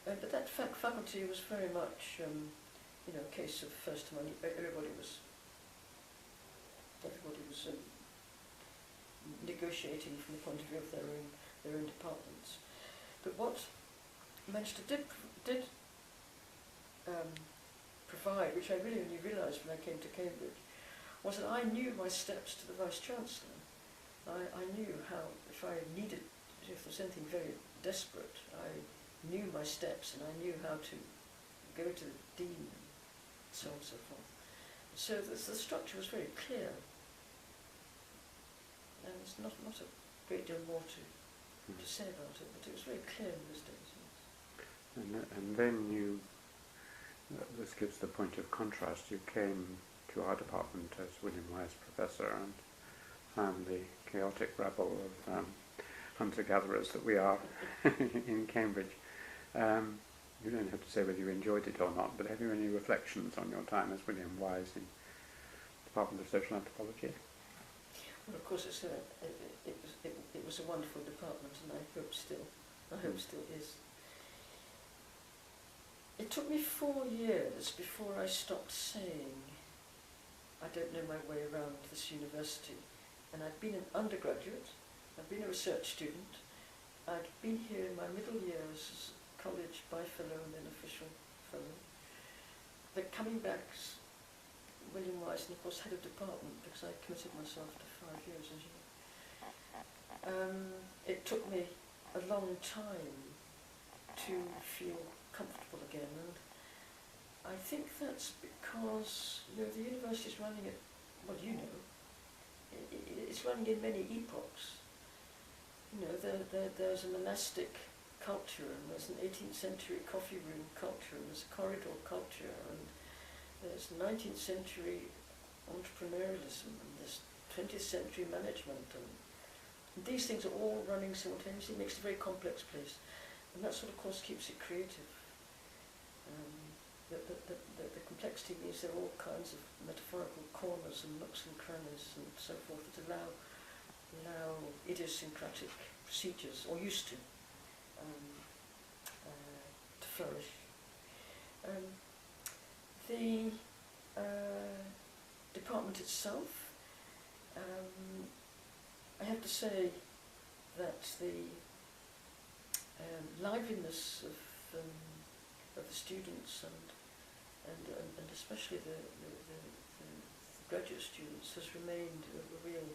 But that faculty was very much, a case of first time. Everybody was negotiating from the point of view of their own departments. But what Manchester did provide, which I really only realised when I came to Cambridge, was that I knew my steps to the Vice-Chancellor. I knew how, if there was anything very desperate, I knew my steps and I knew how to go to the Dean and so on and so forth. So the structure was very clear. And there's not a great deal more to say about it, but it was very clear in those days. Yes. And then you, this gives the point of contrast, you came to our department as William Wise Professor and found the chaotic rabble of hunter-gatherers that we are in Cambridge. You don't have to say whether you enjoyed it or not, but have you any reflections on your time as William Wise in the Department of Social Anthropology? Well, of course, it was a wonderful department, and I hope still is. It took me 4 years before I stopped saying, I don't know my way around this university. And I'd been an undergraduate, I'd been a research student, I'd been here in my middle years as college by-fellow and then official fellow. But coming back, William Wise, and of course head of department, because I committed myself to 5 years, as you know. It took me a long time to feel comfortable again, and I think that's because the university is running at, it's running in many epochs. There's a monastic culture, and there's an 18th century coffee room culture, and there's a corridor culture, and there's 19th century entrepreneurialism, and there's 20th century management, and these things are all running simultaneously. It makes it a very complex place, and that sort of course keeps it creative. The complexity means there are all kinds of metaphorical corners and nooks and crannies and so forth that allow idiosyncratic procedures, or used to flourish. The department itself, I have to say that the liveliness of the students and especially the graduate students has remained a real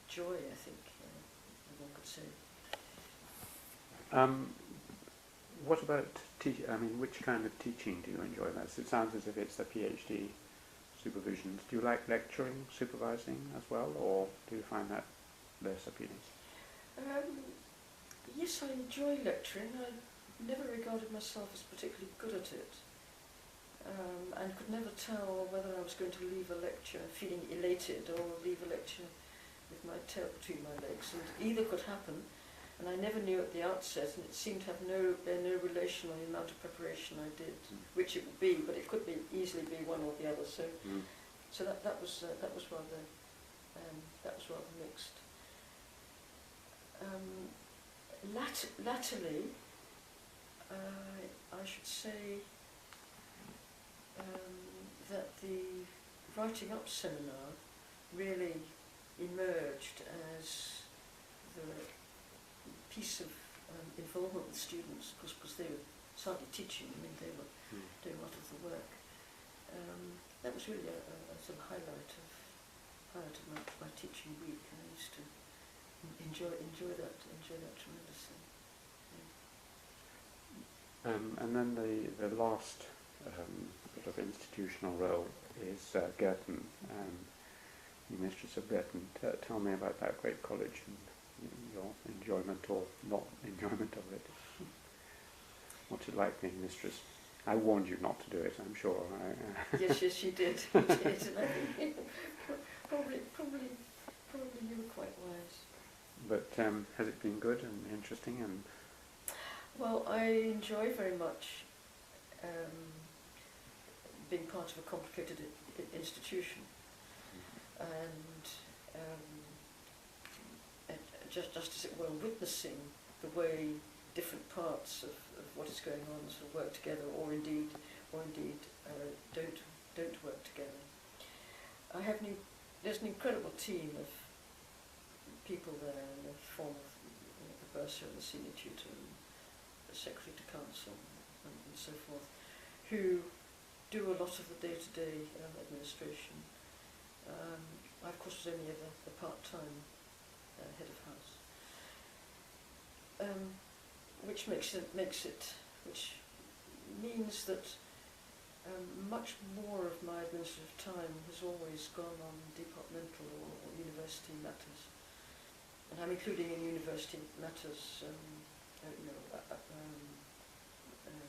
joy, I think, one could say. What about which kind of teaching do you enjoy most? It sounds as if it's the PhD supervisions. Do you like lecturing, supervising as well, or do you find that less appealing? Yes, I enjoy lecturing. I never regarded myself as particularly good at it, and could never tell whether I was going to leave a lecture feeling elated or leave a lecture with my tail between my legs, and either could happen, and I never knew at the outset, and it seemed to have no relation on the amount of preparation I did, which it would be, but it could easily be one or the other. So that was rather mixed. Latterly, I should say that the writing up seminar really emerged as the piece of involvement with students, because they were hardly teaching. I mean, they were doing a lot of the work. That was really a sort of highlight of my teaching week, and I used to enjoy that tremendously. And then the last sort of institutional role is Girton, the Mistress of Girton. Tell me about that great college and your enjoyment or not enjoyment of it. What's it like being mistress? I warned you not to do it, I'm sure. Yes, you did. You did. And I think probably you were quite wise. But has it been good and interesting? And well, I enjoy very much being part of a complicated institution, and just as it were, witnessing the way different parts of what is going on sort of work together, or indeed don't work together. There's an incredible team of people there in the form of the bursar and the senior tutor and the secretary to council and so forth, who do a lot of the day-to-day administration. I, of course, was only ever the part-time head of house, which means that much more of my administrative time has always gone on departmental or university matters, and I'm including in university matters,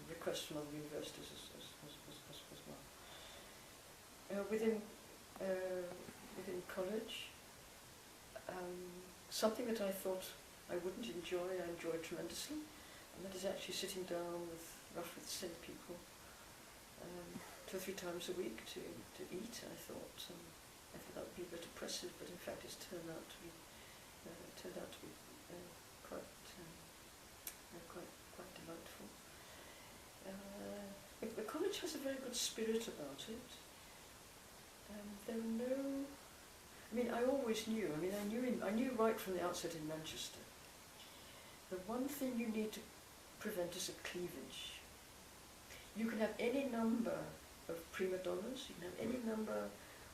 requests from other universities as well. Within college, something that I thought I wouldn't enjoy, I enjoyed tremendously, and that is actually sitting down with roughly the same people 2 or 3 times a week to eat. I thought that would be a bit oppressive, but in fact it's turned out to be quite delightful. The college has a very good spirit about it. There are no. I mean, I always knew. I knew right from the outset in Manchester. The one thing you need to prevent is a cleavage. You can have any number of prima donnas, you can have any number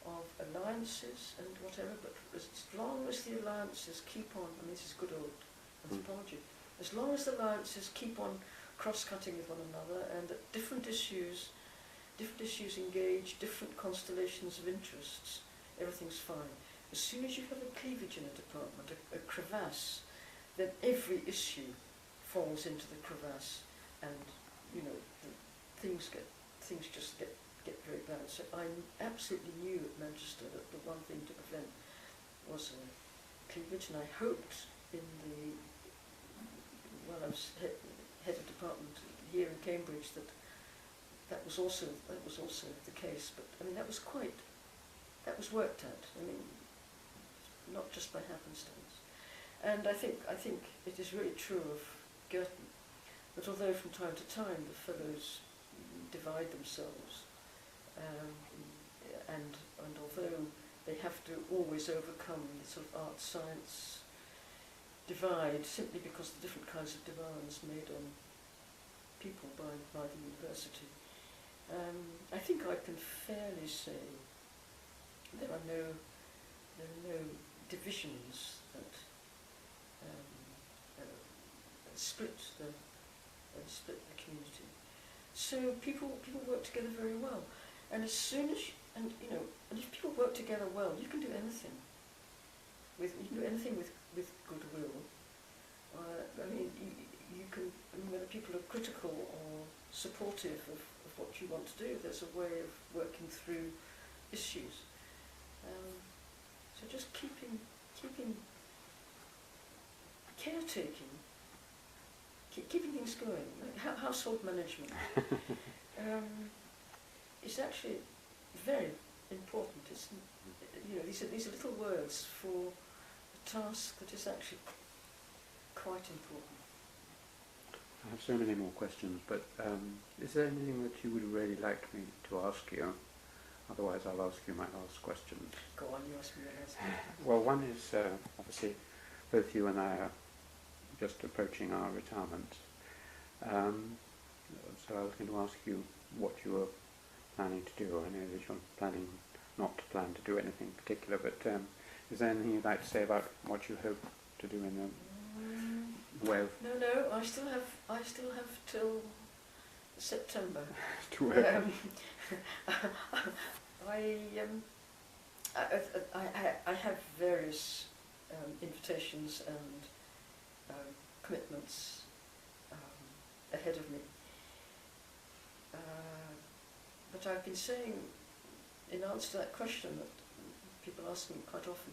of alliances and whatever, but as long as the alliances keep on, this is good old anthropology, as long as the alliances keep on cross-cutting with one another, and that different issues engage different constellations of interests, everything's fine. As soon as you have a cleavage in a department, a crevasse, then every issue falls into the crevasse, and things just get very bad. So I absolutely knew at Manchester that the one thing to prevent was a cleavage, and I hoped while I was head of department here in Cambridge that was also the case. But that was worked at. Not just by happenstance. And I think it is really true of Girton that although from time to time the fellows divide themselves, and although they have to always overcome the sort of art-science divide simply because of the different kinds of demands made on people by the university, I think I can fairly say there are no divisions that split the community. So people work together very well, and as soon as and if people work together well, you can do anything. With goodwill. You can. Whether people are critical or supportive of what you want to do, there's a way of working through issues. So just keeping caretaking, keeping things going. Household management is actually very important. It's, these are little words for a task that is actually quite important. I have so many more questions, but is there anything that you would really like me to ask you? Otherwise I'll ask you my last questions. Go on, you ask me your last question. Well, one is, obviously, both you and I are just approaching our retirement. So I was going to ask you what you were planning to do. I know that you're planning not to plan to do anything particular, but is there anything you'd like to say about what you hope to do in the way of... No, I still have till September. to work. I have various invitations and commitments ahead of me. But I've been saying, in answer to that question that people ask me quite often,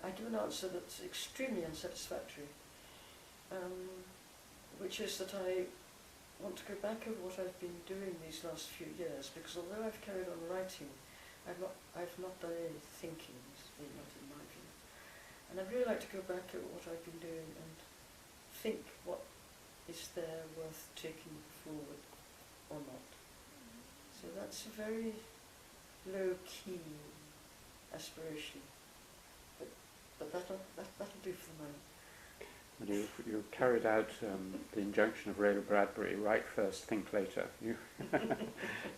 I do an answer that's extremely unsatisfactory, which is that want to go back over what I've been doing these last few years, because although I've carried on writing, I've not done any thinking, certainly not in my view. And I'd really like to go back at what I've been doing and think what is there worth taking forward or not. So that's a very low-key aspiration, but that'll do for the moment. And you carried out the injunction of Ray Bradbury: write first, think later. You've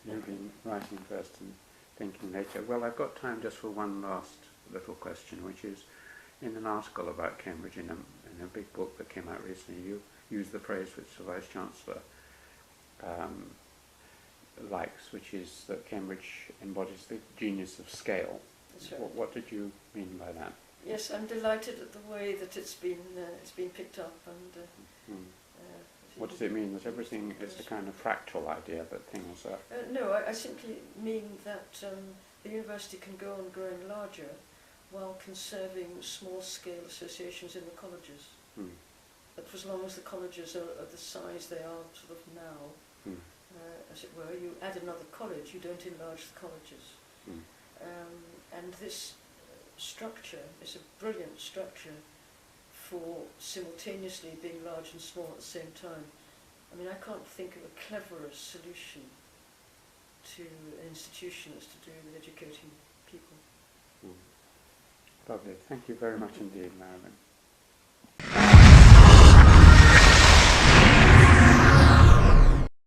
been writing first and thinking later. Well, I've got time just for one last little question, which is, in an article about Cambridge in a big book that came out recently, you used the phrase which the Vice-Chancellor likes, which is that Cambridge embodies the genius of scale. That's right. What did you mean by that? Yes, I'm delighted at the way that it's been picked up, and what does it mean? That everything is a kind of fractal idea, that things are... no, I simply mean that the university can go on growing larger while conserving small-scale associations in the colleges. But for as long as the colleges are the size they are sort of now, as it were, you add another college, you don't enlarge the colleges. And this structure is a brilliant structure for simultaneously being large and small at the same time. I mean, I can't think of a cleverer solution to an institution that's to do with educating people. Lovely. Thank you very much indeed, Marilyn.